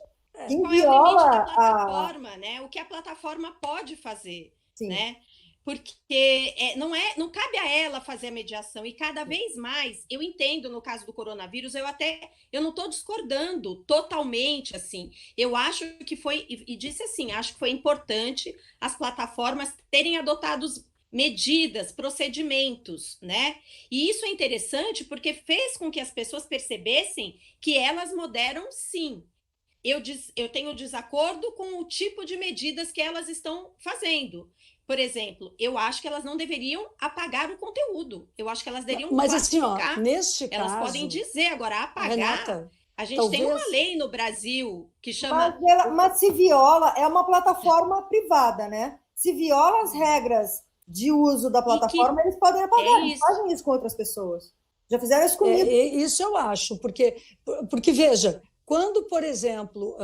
S1: Quem
S3: Qual é o limite da
S1: viola
S3: plataforma, né? O que a plataforma pode fazer,
S1: Sim.
S3: né? Porque não cabe a ela fazer a mediação, e cada vez mais, eu entendo no caso do coronavírus, eu não estou discordando totalmente, assim, eu acho que foi, e disse assim, acho que foi importante as plataformas terem adotado medidas, procedimentos, né? E isso é interessante porque fez com que as pessoas percebessem que elas moderam sim. Eu tenho desacordo com o tipo de medidas que elas estão fazendo. Por exemplo, eu acho que elas não deveriam apagar o conteúdo. Eu acho que elas deveriam
S2: Mas assim, ó,
S3: classificar.
S2: neste
S3: Elas
S2: caso,
S3: podem dizer agora, apagar.
S2: Renata,
S3: A gente
S2: talvez...
S3: tem uma lei no Brasil que chama...
S1: Mas se viola, é uma plataforma privada, né? Se viola as regras de uso da plataforma, eles podem apagar. Eles fazem isso com outras pessoas. Já fizeram isso comigo.
S2: Isso eu acho, porque veja, quando, por exemplo,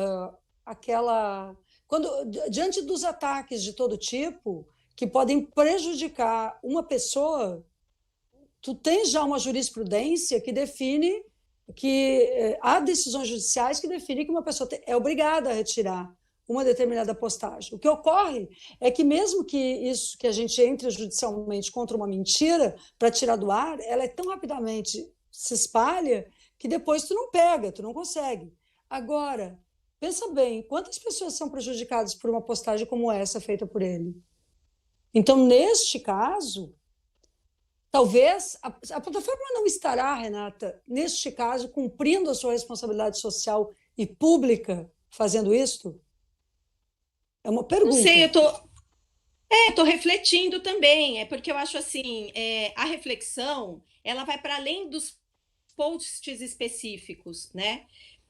S2: diante dos ataques de todo tipo, que podem prejudicar uma pessoa, tu tens já uma jurisprudência que define que há decisões judiciais que definem que uma pessoa é obrigada a retirar uma determinada postagem. O que ocorre é que mesmo que isso que a gente entre judicialmente contra uma mentira para tirar do ar, ela é tão rapidamente se espalha que depois tu não pega, tu não consegue. Agora, pensa bem, quantas pessoas são prejudicadas por uma postagem como essa feita por ele? Então, neste caso, talvez a plataforma não estará, Renata, neste caso, cumprindo a sua responsabilidade social e pública fazendo isto? É uma pergunta.
S3: Não sei, eu tô refletindo também, porque eu acho assim, a reflexão, ela vai para além dos posts específicos, né?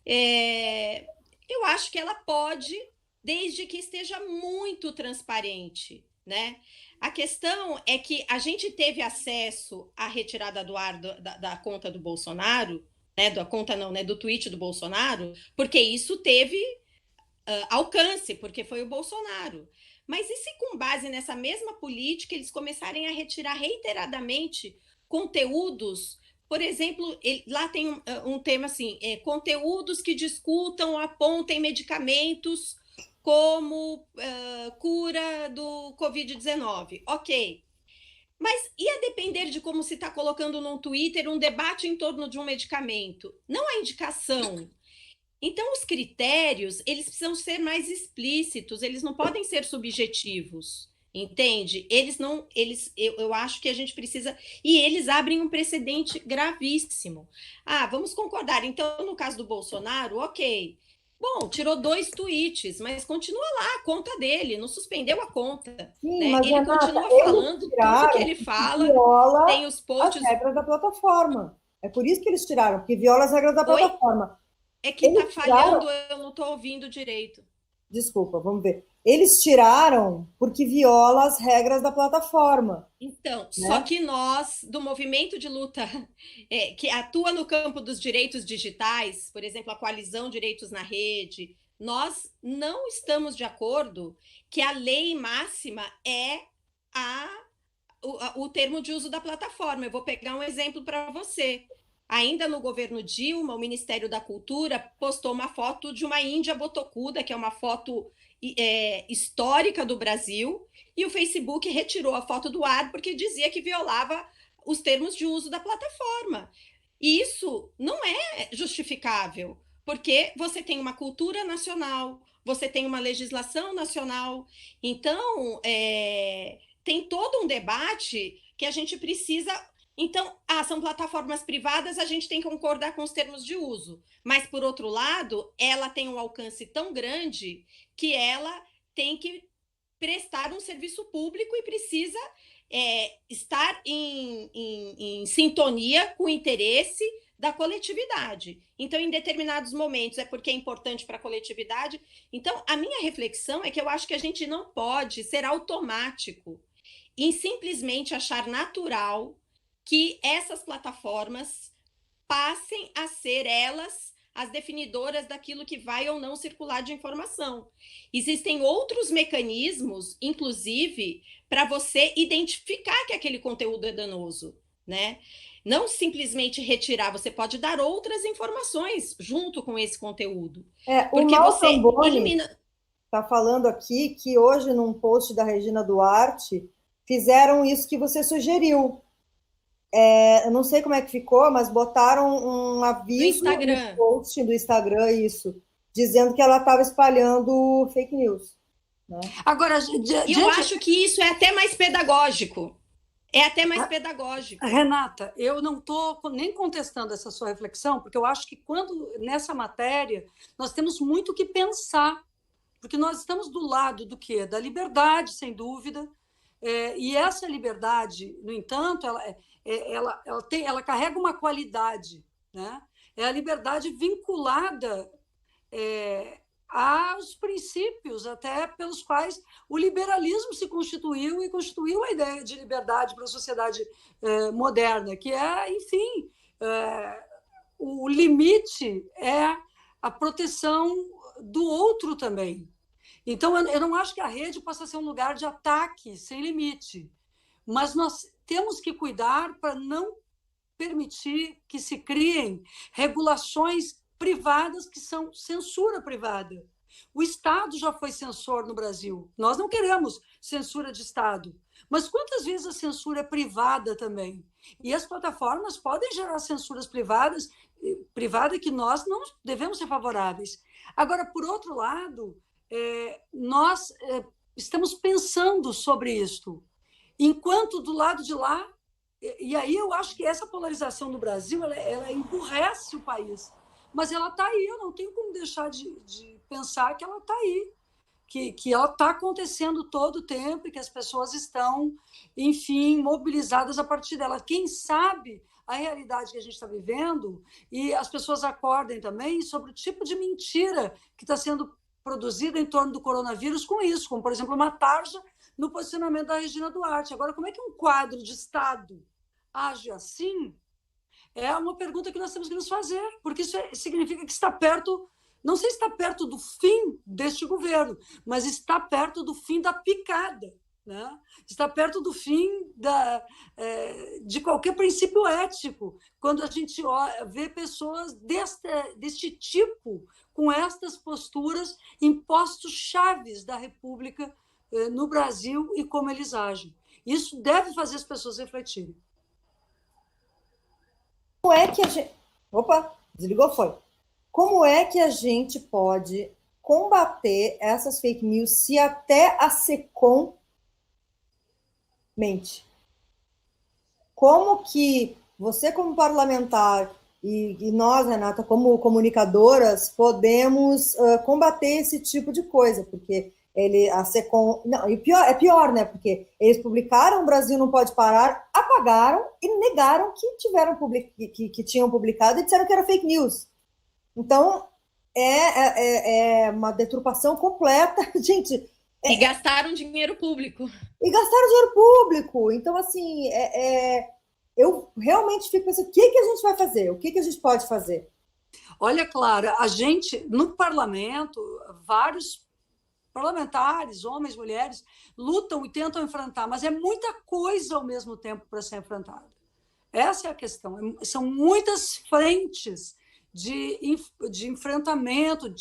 S3: Eu acho que ela pode, desde que esteja muito transparente, né? A questão é que a gente teve acesso à retirada do ar da conta do Bolsonaro, né? Da conta não, né? Do tweet do Bolsonaro, porque isso teve alcance, porque foi o Bolsonaro. Mas e se com base nessa mesma política eles começarem a retirar reiteradamente conteúdos? Por exemplo, lá tem um tema assim, conteúdos que discutam, apontem medicamentos como cura do Covid-19. Ok. Mas e a depender de como se está colocando no Twitter um debate em torno de um medicamento? Não há indicação. Então, os critérios, eles precisam ser mais explícitos, eles não podem ser subjetivos, entende? Eu acho que a gente precisa... E eles abrem um precedente gravíssimo. Vamos concordar. Então, no caso do Bolsonaro, ok. Bom, tirou 2 tweets, mas continua lá a conta dele, não suspendeu a conta.
S1: Sim,
S3: né?
S1: mas,
S3: Ele
S1: Renata,
S3: continua falando tudo que ele fala,
S1: viola
S3: tem os posts...
S1: as regras da plataforma. É por isso que eles tiraram, porque viola as regras da plataforma.
S3: É que está falhando, eu não estou ouvindo direito.
S1: Desculpa, vamos ver. Eles tiraram porque viola as regras da plataforma.
S3: Então,
S1: né?
S3: Só que nós, do movimento de luta que atua no campo dos direitos digitais, por exemplo, a Coalizão Direitos na Rede, nós não estamos de acordo que a lei máxima é o termo de uso da plataforma. Eu vou pegar um exemplo para você. Ainda no governo Dilma, o Ministério da Cultura postou uma foto de uma índia botocuda, que é uma foto histórica do Brasil, e o Facebook retirou a foto do ar porque dizia que violava os termos de uso da plataforma. E isso não é justificável, porque você tem uma cultura nacional, você tem uma legislação nacional, então tem todo um debate que a gente precisa... Então, são plataformas privadas, a gente tem que concordar com os termos de uso. Mas, por outro lado, ela tem um alcance tão grande que ela tem que prestar um serviço público e precisa estar em sintonia com o interesse da coletividade. Então, em determinados momentos é porque é importante para a coletividade. Então, a minha reflexão é que eu acho que a gente não pode ser automático em simplesmente achar natural que essas plataformas passem a ser elas as definidoras daquilo que vai ou não circular de informação. Existem outros mecanismos, inclusive, para você identificar que aquele conteúdo é danoso, né? Não simplesmente retirar, você pode dar outras informações junto com esse conteúdo.
S1: O
S3: Porque você
S1: Malcolm Boni
S3: elimina.
S1: está falando aqui que hoje, num post da Regina Duarte, fizeram isso que você sugeriu. Eu não sei como é que ficou, mas botaram um aviso no post do Instagram, isso, dizendo que ela estava espalhando fake news. Né?
S2: Agora,
S3: eu acho que isso é até mais pedagógico. É até mais pedagógico.
S2: Renata, eu não estou nem contestando essa sua reflexão, porque eu acho que nessa matéria, nós temos muito o que pensar, porque nós estamos do lado do quê? Da liberdade, sem dúvida, e essa liberdade, no entanto, ela carrega uma qualidade, né? É a liberdade vinculada aos princípios até pelos quais o liberalismo se constituiu e constituiu a ideia de liberdade para a sociedade moderna, que é, enfim, o limite é a proteção do outro também. Então, eu não acho que a rede possa ser um lugar de ataque sem limite, mas nós temos que cuidar para não permitir que se criem regulações privadas que são censura privada. O Estado já foi censor no Brasil. Nós não queremos censura de Estado. Mas quantas vezes a censura é privada também? E as plataformas podem gerar censuras privadas que nós não devemos ser favoráveis. Agora, por outro lado, nós estamos pensando sobre isto. Enquanto do lado de lá, e aí eu acho que essa polarização no Brasil, ela emburrece o país. Mas ela está aí, eu não tenho como deixar de pensar que ela está aí, que ela está acontecendo todo o tempo e que as pessoas estão, enfim, mobilizadas a partir dela. Quem sabe a realidade que a gente está vivendo e as pessoas acordem também sobre o tipo de mentira que está sendo produzida em torno do coronavírus com isso, como, por exemplo, uma tarja no posicionamento da Regina Duarte. Agora, como é que um quadro de Estado age assim? É uma pergunta que nós temos que nos fazer, porque isso significa que está perto, não sei se está perto do fim deste governo, mas está perto do fim da picada, né? Está perto do fim de qualquer princípio ético, quando a gente vê pessoas deste tipo, com estas posturas, em postos chaves da República no Brasil e como eles agem. Isso deve fazer as pessoas refletirem.
S1: Como é que a gente... Opa, desligou, foi. Como é que a gente pode combater essas fake news se até a SECOM mente? Como que você, como parlamentar, e nós, Renata, como comunicadoras, podemos combater esse tipo de coisa? Porque a SECOM... Não, e é pior, né? Porque eles publicaram, o Brasil não pode parar, apagaram e negaram que tinham publicado e disseram que era fake news. Então, é uma deturpação completa. Gente...
S3: E gastaram dinheiro público.
S1: Então, assim, eu realmente fico pensando, o que a gente vai fazer? O que a gente pode fazer?
S2: Olha, Clara, a gente, no parlamento, vários parlamentares, homens, mulheres, lutam e tentam enfrentar, mas é muita coisa ao mesmo tempo para ser enfrentada. Essa é a questão. São muitas frentes de enfrentamento.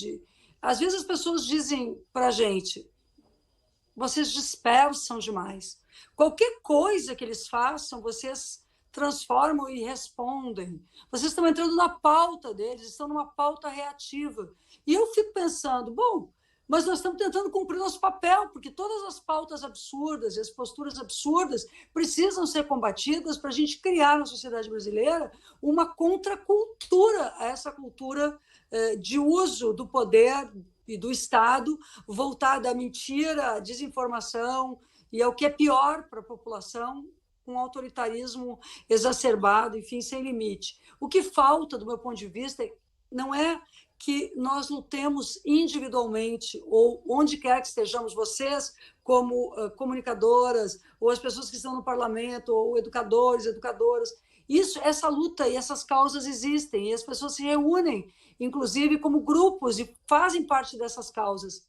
S2: Às vezes as pessoas dizem para a gente, vocês dispersam demais. Qualquer coisa que eles façam, vocês transformam e respondem. Vocês estão entrando na pauta deles, estão numa pauta reativa. E eu fico pensando, bom, mas nós estamos tentando cumprir nosso papel, porque todas as pautas absurdas e as posturas absurdas precisam ser combatidas para a gente criar na sociedade brasileira uma contracultura a essa cultura de uso do poder e do Estado voltada à mentira, à desinformação e ao que é pior para a população, com autoritarismo exacerbado, enfim, sem limite. O que falta, do meu ponto de vista, não é que nós lutemos individualmente, ou onde quer que estejamos, vocês como comunicadoras, ou as pessoas que estão no parlamento, ou educadores, educadoras. Essa luta e essas causas existem, e as pessoas se reúnem, inclusive como grupos, e fazem parte dessas causas,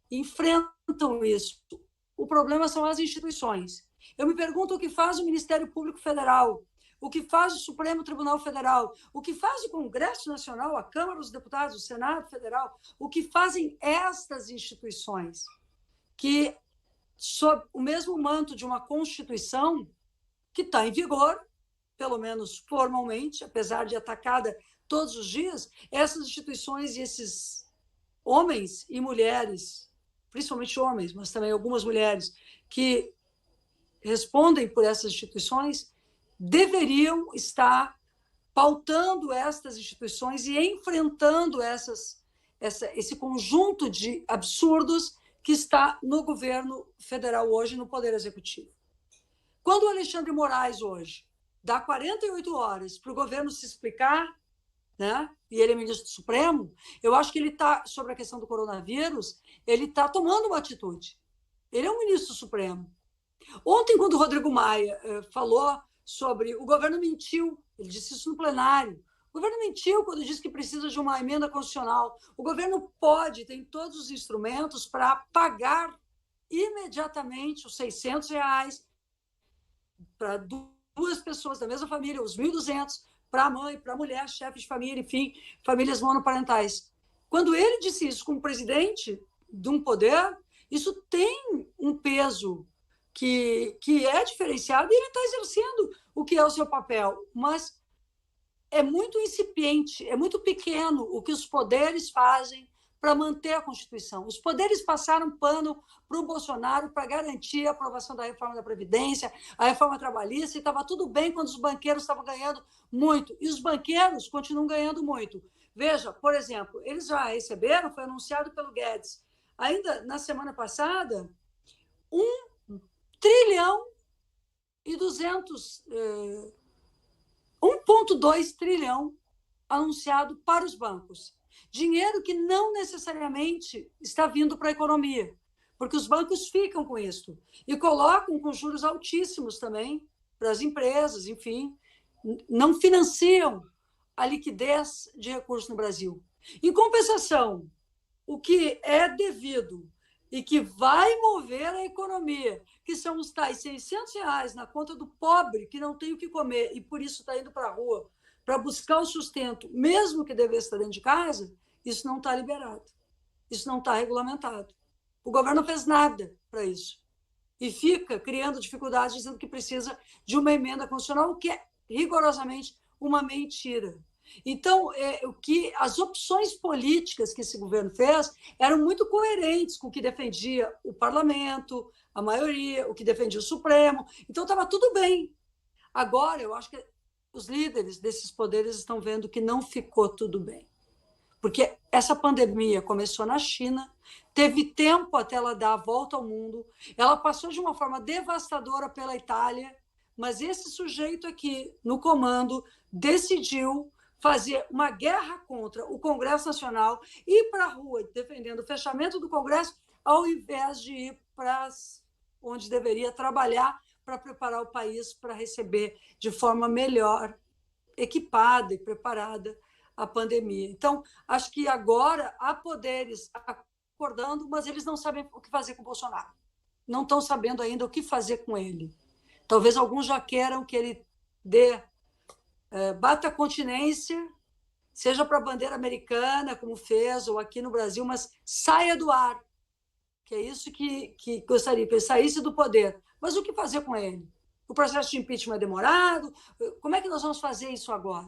S2: enfrentam isso. O problema são as instituições. Eu me pergunto o que faz o Ministério Público Federal, o que faz o Supremo Tribunal Federal, o que faz o Congresso Nacional, a Câmara dos Deputados, o Senado Federal, o que fazem estas instituições que, sob o mesmo manto de uma Constituição que está em vigor, pelo menos formalmente, apesar de atacada todos os dias, essas instituições e esses homens e mulheres, principalmente homens, mas também algumas mulheres, que respondem por essas instituições, deveriam estar pautando estas instituições e enfrentando esse conjunto de absurdos que está no governo federal hoje, no Poder Executivo. Quando o Alexandre Moraes hoje dá 48 horas para o governo se explicar, né? E ele é ministro do Supremo, eu acho que ele está, sobre a questão do coronavírus, ele está tomando uma atitude. Ele é um ministro Supremo. Ontem, quando o Rodrigo Maia falou sobre o governo mentiu, ele disse isso no plenário, o governo mentiu quando disse que precisa de uma emenda constitucional. O governo tem todos os instrumentos para pagar imediatamente os R$600 para duas pessoas da mesma família, os 1.200 para a mãe, para a mulher, chefe de família, enfim, famílias monoparentais. Quando ele disse isso como presidente de um poder, isso tem um peso que é diferenciado e ele está exercendo o que é o seu papel, mas é muito incipiente, é muito pequeno o que os poderes fazem para manter a Constituição. Os poderes passaram pano para o Bolsonaro para garantir a aprovação da reforma da Previdência, a reforma trabalhista, e estava tudo bem quando os banqueiros estavam ganhando muito. E os banqueiros continuam ganhando muito. Veja, por exemplo, eles já receberam, foi anunciado pelo Guedes, ainda na semana passada, 1,2 trilhão anunciado para os bancos. Dinheiro que não necessariamente está vindo para a economia, porque os bancos ficam com isso e colocam com juros altíssimos também para as empresas, enfim, não financiam a liquidez de recursos no Brasil. Em compensação, o que é devido e que vai mover a economia, que são os tais R$600 na conta do pobre que não tem o que comer e por isso está indo para a rua para buscar o sustento, mesmo que devesse estar dentro de casa, isso não está liberado, isso não está regulamentado. O governo não fez nada para isso e fica criando dificuldades, dizendo que precisa de uma emenda constitucional, o que é rigorosamente uma mentira. Então, as opções políticas que esse governo fez eram muito coerentes com o que defendia o parlamento, a maioria, o que defendia o Supremo. Então, estava tudo bem. Agora, eu acho que os líderes desses poderes estão vendo que não ficou tudo bem. Porque essa pandemia começou na China, teve tempo até ela dar a volta ao mundo, ela passou de uma forma devastadora pela Itália, mas esse sujeito aqui, no comando, decidiu fazer uma guerra contra o Congresso Nacional, ir para a rua defendendo o fechamento do Congresso, ao invés de ir para onde deveria trabalhar para preparar o país para receber de forma melhor, equipada e preparada a pandemia. Então, acho que agora há poderes acordando, mas eles não sabem o que fazer com o Bolsonaro. Não estão sabendo ainda o que fazer com ele. Talvez alguns já queiram que ele bata continência, seja para a bandeira americana, como fez, ou aqui no Brasil, mas saia do ar, que é isso que gostaria, que ele saísse do poder. Mas o que fazer com ele? O processo de impeachment é demorado? Como é que nós vamos fazer isso agora?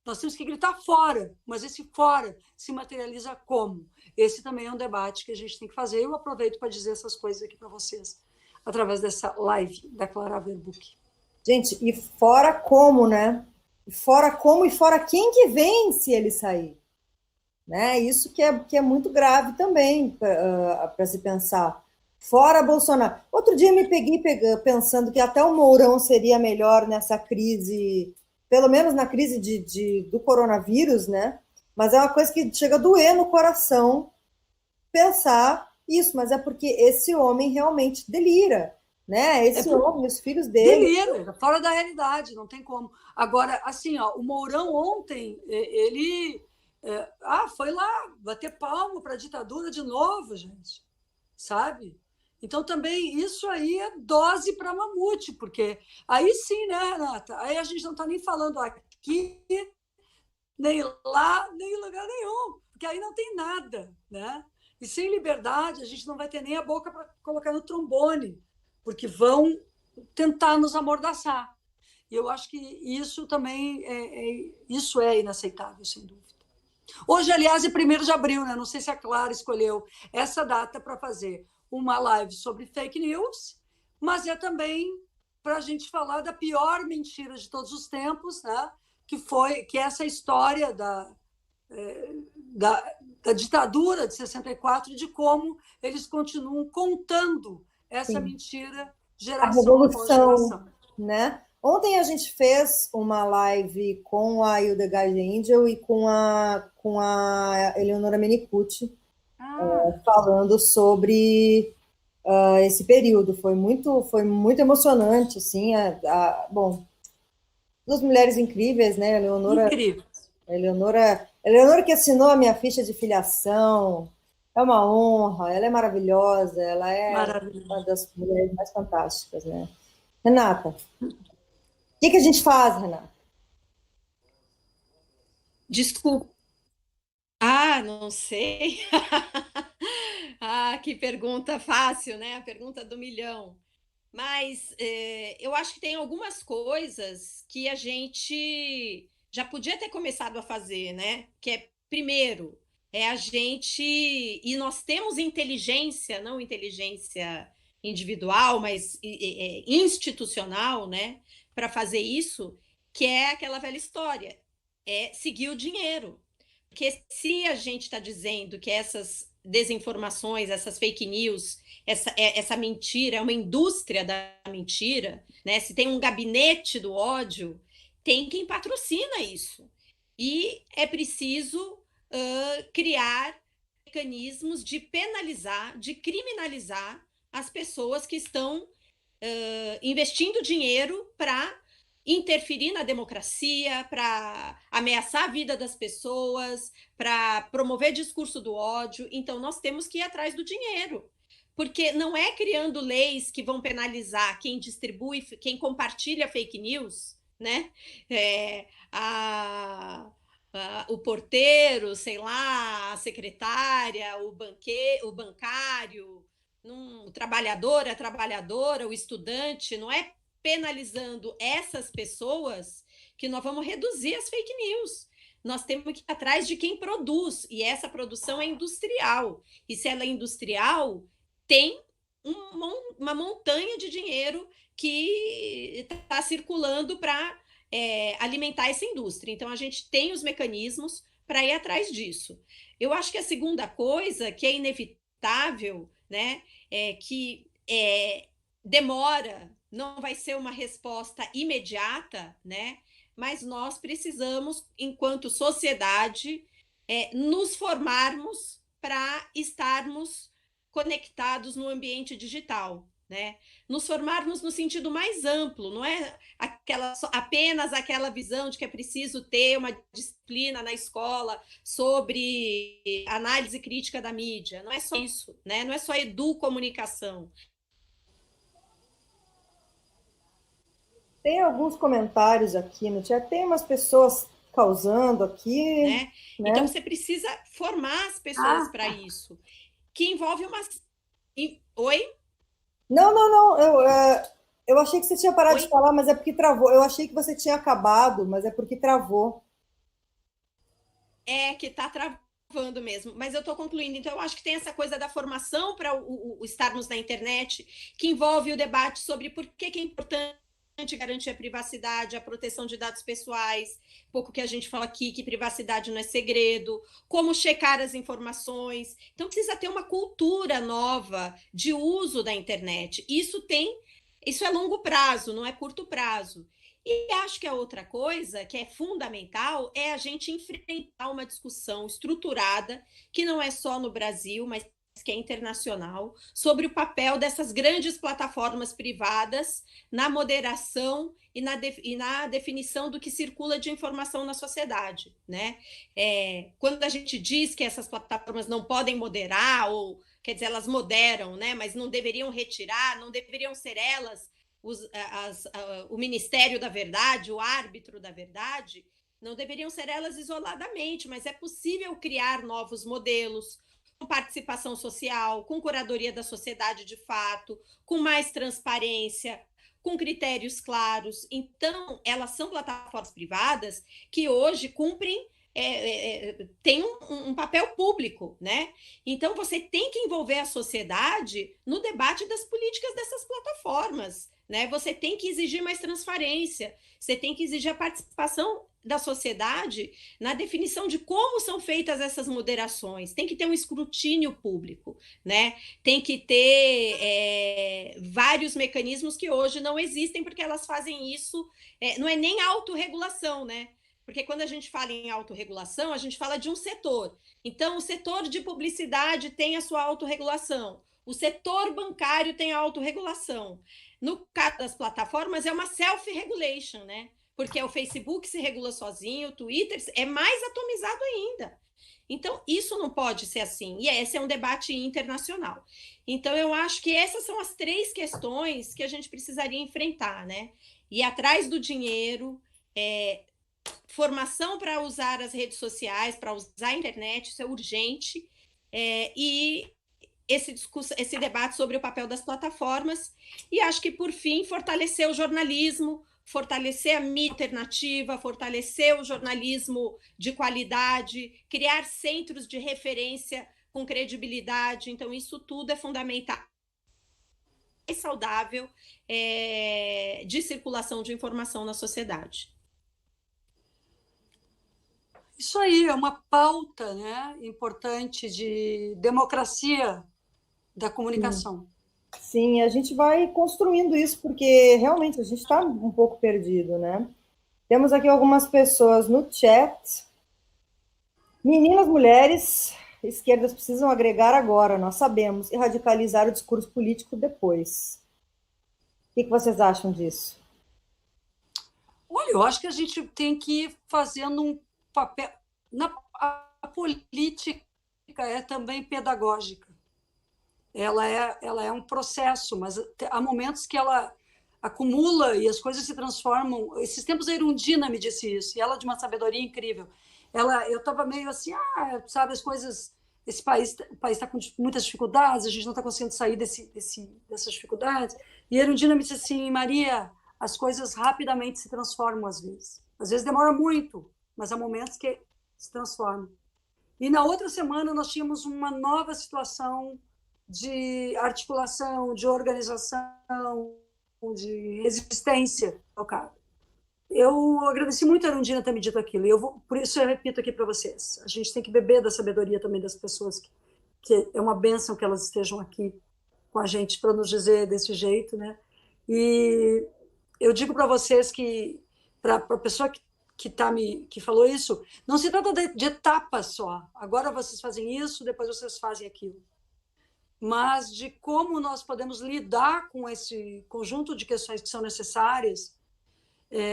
S2: Nós temos que gritar fora, mas esse fora se materializa como? Esse também é um debate que a gente tem que fazer. Eu aproveito para dizer essas coisas aqui para vocês, através dessa live da Clara Verbuck.
S1: Gente, e fora como, né? E fora como e fora quem que vem se ele sair. Né? Isso que é muito grave também para se pensar. Fora Bolsonaro. Outro dia me peguei pensando que até o Mourão seria melhor nessa crise, pelo menos na crise do coronavírus, né? Mas é uma coisa que chega a doer no coração pensar isso, mas é porque esse homem realmente delira, né? Esse homem, os filhos dele.
S2: Delira, fora da realidade, não tem como. Agora, assim, ó, o Mourão ontem, ele foi lá bater palmo para a ditadura de novo, gente, sabe? Então, também, isso aí é dose para mamute, porque aí sim, né, Renata? Aí a gente não está nem falando aqui, nem lá, nem em lugar nenhum, porque aí não tem nada, né? E sem liberdade, a gente não vai ter nem a boca para colocar no trombone, porque vão tentar nos amordaçar. E eu acho que isso também isso é inaceitável, sem dúvida. Hoje, aliás, é 1º de abril, né? Não sei se a Clara escolheu essa data para fazer uma live sobre fake news, mas é também para a gente falar da pior mentira de todos os tempos, né? Que é essa história da ditadura de 64, de como eles continuam contando essa
S1: Sim. A
S2: mentira
S1: revolução,
S2: geração após geração.
S1: Né? Ontem a gente fez uma live com a Hildegard Angel e com a Eleonora Menicucci, falando sobre esse período. Foi muito emocionante, assim. Bom, duas mulheres incríveis, né?
S2: Incrível.
S1: Eleonora que assinou a minha ficha de filiação. É uma honra, ela é maravilhosa, ela é uma das mulheres mais fantásticas, né? Renata, o que a gente faz, Renata?
S3: Desculpa. Não sei. Que pergunta fácil, né? A pergunta do milhão. Mas eu acho que tem algumas coisas que a gente já podia ter começado a fazer, né? Que é, primeiro, a gente... E nós temos inteligência, não inteligência individual, mas institucional, né? Para fazer isso, que é aquela velha história. É seguir o dinheiro. Porque se a gente está dizendo que essas desinformações, essas fake news, essa mentira é uma indústria da mentira, né? Se tem um gabinete do ódio, tem quem patrocina isso. E é preciso criar mecanismos de penalizar, de criminalizar as pessoas que estão investindo dinheiro para interferir na democracia, para ameaçar a vida das pessoas, para promover discurso do ódio. Então, nós temos que ir atrás do dinheiro, porque não é criando leis que vão penalizar quem distribui, quem compartilha fake news, né? O porteiro, sei lá, a secretária, o bancário, o trabalhador, a trabalhadora, o estudante, não é penalizando essas pessoas que nós vamos reduzir as fake news. Nós temos que ir atrás de quem produz, e essa produção é industrial. E se ela é industrial, tem uma montanha de dinheiro que está circulando para alimentar essa indústria. Então, a gente tem os mecanismos para ir atrás disso. Eu acho que a segunda coisa, que é inevitável, né, que demora, não vai ser uma resposta imediata, né? Mas nós precisamos, enquanto sociedade, nos formarmos para estarmos conectados no ambiente digital, né? Nos formarmos no sentido mais amplo, não é apenas aquela visão de que é preciso ter uma disciplina na escola sobre análise crítica da mídia. Não é só isso, né? Não é só educomunicação.
S1: Tem alguns comentários aqui no chat, tem umas pessoas causando aqui.
S3: Né? Então, você precisa formar as pessoas para isso, que envolve umas... Oi?
S1: Não. Eu achei que você tinha parado de falar, mas é porque travou. Eu achei que você tinha acabado, mas é porque travou.
S3: É que está travando mesmo, mas eu estou concluindo. Então, eu acho que tem essa coisa da formação para o estarmos na internet, que envolve o debate sobre por que é importante garantir a privacidade, a proteção de dados pessoais, pouco que a gente fala aqui, que privacidade não é segredo, como checar as informações. Então, precisa ter uma cultura nova de uso da internet. Isso é longo prazo, não é curto prazo. E acho que a outra coisa que é fundamental é a gente enfrentar uma discussão estruturada, que não é só no Brasil, mas que é internacional, sobre o papel dessas grandes plataformas privadas na moderação e na definição do que circula de informação na sociedade, né? Quando a gente diz que essas plataformas não podem moderar, ou, quer dizer, elas moderam, né? Mas não deveriam retirar, não deveriam ser elas o Ministério da Verdade, o árbitro da verdade, não deveriam ser elas isoladamente, mas é possível criar novos modelos, com participação social, com curadoria da sociedade de fato, com mais transparência, com critérios claros. Então, elas são plataformas privadas que hoje cumprem, tem um papel público, né? Então, você tem que envolver a sociedade no debate das políticas dessas plataformas, né? Você tem que exigir mais transparência, você tem que exigir a participação da sociedade na definição de como são feitas essas moderações. Tem que ter um escrutínio público, né? Tem que ter vários mecanismos que hoje não existem, porque elas fazem isso, não é nem autorregulação, né? Porque quando a gente fala em autorregulação, a gente fala de um setor. Então, o setor de publicidade tem a sua autorregulação, o setor bancário tem a autorregulação. No caso das plataformas, é uma self-regulation, né? Porque o Facebook se regula sozinho, o Twitter é mais atomizado ainda. Então, isso não pode ser assim. E esse é um debate internacional. Então, eu acho que essas são as 3 questões que a gente precisaria enfrentar, né? Ir atrás do dinheiro, formação para usar as redes sociais, para usar a internet, isso é urgente, e esse debate sobre o papel das plataformas, e acho que, por fim, fortalecer o jornalismo, fortalecer a mídia alternativa, fortalecer o jornalismo de qualidade, criar centros de referência com credibilidade. Então, isso tudo é fundamental e saudável de circulação de informação na sociedade.
S2: Isso aí é uma pauta, né, importante de democracia da comunicação.
S1: Sim, a gente vai construindo isso, porque realmente a gente está um pouco perdido, né? Temos aqui algumas pessoas no chat. Meninas, mulheres, esquerdas precisam agregar agora, nós sabemos, e radicalizar o discurso político depois. O que vocês acham disso?
S2: Olha, eu acho que a gente tem que ir fazendo um papel... A política é também pedagógica. Ela é um processo, mas há momentos que ela acumula e as coisas se transformam. Esses tempos a Erundina me disse isso, e ela de uma sabedoria incrível. Eu estava meio assim, sabe, as coisas... o país está com muitas dificuldades, a gente não está conseguindo sair dessas dificuldades. E a Erundina me disse assim, Maria, as coisas rapidamente se transformam às vezes. Às vezes demora muito, mas há momentos que se transformam. E na outra semana nós tínhamos uma nova situação de articulação, de organização, de resistência ao caso. Eu agradeci muito a Erundina ter me dito aquilo, e por isso eu repito aqui para vocês. A gente tem que beber da sabedoria também das pessoas, que é uma bênção que elas estejam aqui com a gente para nos dizer desse jeito, né? E eu digo para vocês que, para a pessoa que falou isso, não se trata de etapas só. Agora vocês fazem isso, depois vocês fazem aquilo. Mas de como nós podemos lidar com esse conjunto de questões que são necessárias.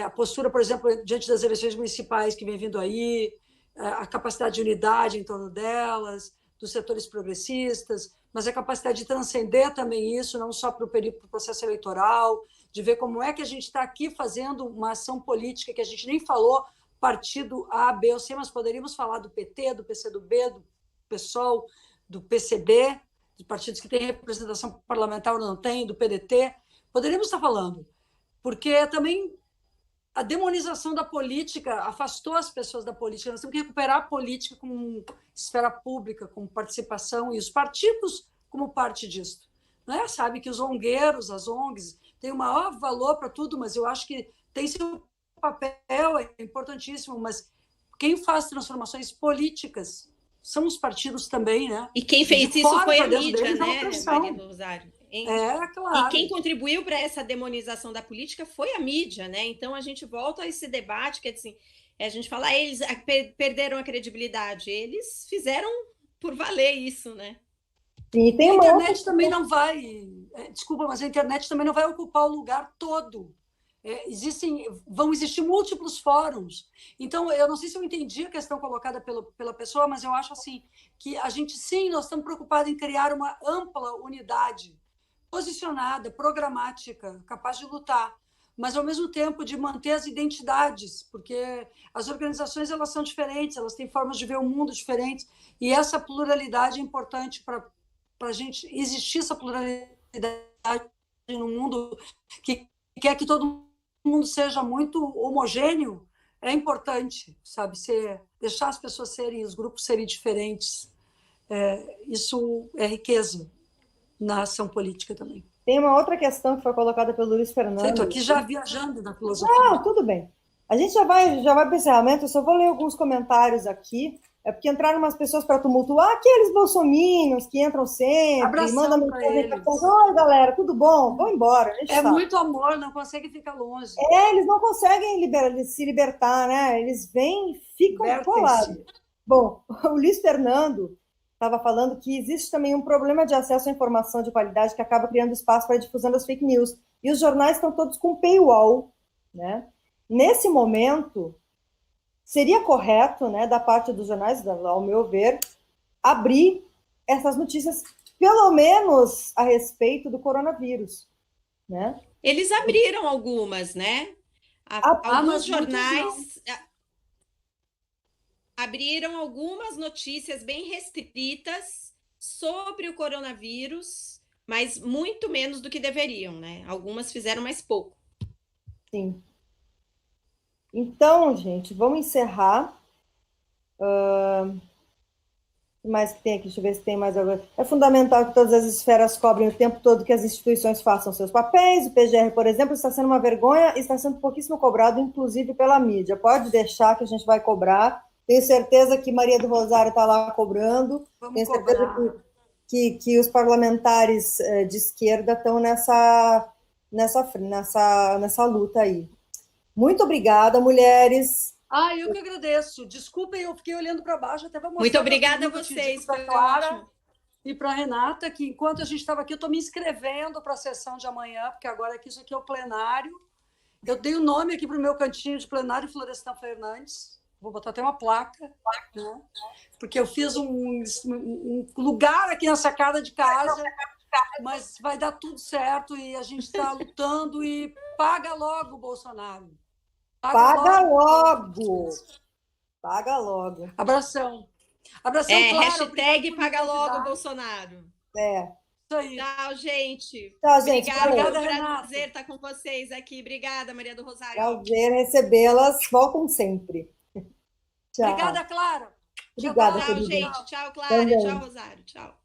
S2: A postura, por exemplo, diante das eleições municipais que vem vindo aí, a capacidade de unidade em torno delas, dos setores progressistas, mas a capacidade de transcender também isso, não só para o processo eleitoral, de ver como é que a gente está aqui fazendo uma ação política que a gente nem falou, partido A, B ou C, mas poderíamos falar do PT, do PCdoB, do PSOL, do PCB, de partidos que têm representação parlamentar ou não têm, do PDT, poderíamos estar falando, porque também a demonização da política afastou as pessoas da política. Nós temos que recuperar a política como esfera pública, como participação, e os partidos como parte disso. né? Sabe que os ONGueiros, as ONGs, têm o maior valor para tudo, mas eu acho que tem seu papel, é importantíssimo, mas quem faz transformações políticas são os partidos também, né?
S3: E quem fez
S2: de
S3: isso foi a
S2: dentro
S3: mídia,
S2: deles,
S3: né,
S2: opressão.
S3: Maria do Rosário?
S2: Claro.
S3: E quem contribuiu para essa demonização da política foi a mídia, né? Então a gente volta a esse debate que assim, a gente fala, eles perderam a credibilidade, eles fizeram por valer isso, né?
S2: Sim, tem a internet também não vai, desculpa, mas a internet também não vai ocupar o lugar todo. Vão existir múltiplos fóruns. Então, eu não sei se eu entendi a questão colocada pela pessoa, mas eu acho assim que a gente, sim, nós estamos preocupados em criar uma ampla unidade, posicionada, programática, capaz de lutar, mas, ao mesmo tempo, de manter as identidades, porque as organizações elas são diferentes, elas têm formas de ver o mundo diferentes, e essa pluralidade é importante para a gente existir, essa pluralidade no mundo que quer que todo mundo seja muito homogêneo. É importante, sabe, deixar as pessoas serem, os grupos serem diferentes. Isso é riqueza na ação política também.
S1: Tem uma outra questão que foi colocada pelo Luiz Fernando.
S2: Estou aqui já viajando na filosofia.
S1: Não, tudo bem. A gente já vai para o encerramento, eu só vou ler alguns comentários aqui. É porque entraram umas pessoas para tumultuar, aqueles bolsominions que entram sempre, mandam mensagem. Oi, galera, tudo bom? Vão embora.
S2: Muito amor, não consegue ficar longe.
S1: Eles não conseguem se libertar, né? Eles vêm e ficam colados. Bom, o Luiz Fernando estava falando que existe também um problema de acesso à informação de qualidade que acaba criando espaço para a difusão das fake news. E os jornais estão todos com paywall, né? Nesse momento, seria correto, né, da parte dos jornais, ao meu ver, abrir essas notícias, pelo menos a respeito do coronavírus, né?
S3: Eles abriram algumas, né? Alguns jornais abriram algumas notícias bem restritas sobre o coronavírus, mas muito menos do que deveriam, né? Algumas fizeram mais pouco.
S1: Sim. Então, gente, vamos encerrar. O que mais que tem aqui? Deixa eu ver se tem mais alguma. É fundamental que todas as esferas cobrem o tempo todo que as instituições façam seus papéis. O PGR, por exemplo, está sendo uma vergonha e está sendo pouquíssimo cobrado, inclusive pela mídia. Pode deixar que a gente vai cobrar. Tenho certeza que Maria do Rosário está lá cobrando. Tenho certeza que os parlamentares de esquerda estão nessa luta aí. Muito obrigada, mulheres.
S2: Eu que agradeço. Desculpem, eu fiquei olhando para baixo, até vou mostrar.
S3: Muito obrigada a vocês,
S2: para a Clara e para a Renata, que enquanto a gente estava aqui, eu estou me inscrevendo para a sessão de amanhã, porque agora isso aqui é o plenário. Eu dei o nome aqui para o meu cantinho de plenário, Florestan Fernandes. Vou botar até uma placa, né? Porque eu fiz um lugar aqui na sacada de casa, mas vai dar tudo certo e a gente está lutando e paga logo, Bolsonaro.
S1: Paga logo. Paga logo.
S2: Abração. Abração, Clara.
S3: Hashtag paga logo, Bolsonaro.
S2: Isso aí.
S3: Tchau, gente.
S1: Tchau, gente.
S3: Obrigada, prazer estar com vocês aqui. Obrigada, Maria do Rosário.
S1: Prazer recebê-las. Voltam sempre. Tchau.
S2: Obrigada, Clara.
S1: Obrigada,
S3: tchau, gente. Tchau, Clara. Tchau, Rosário. Tchau.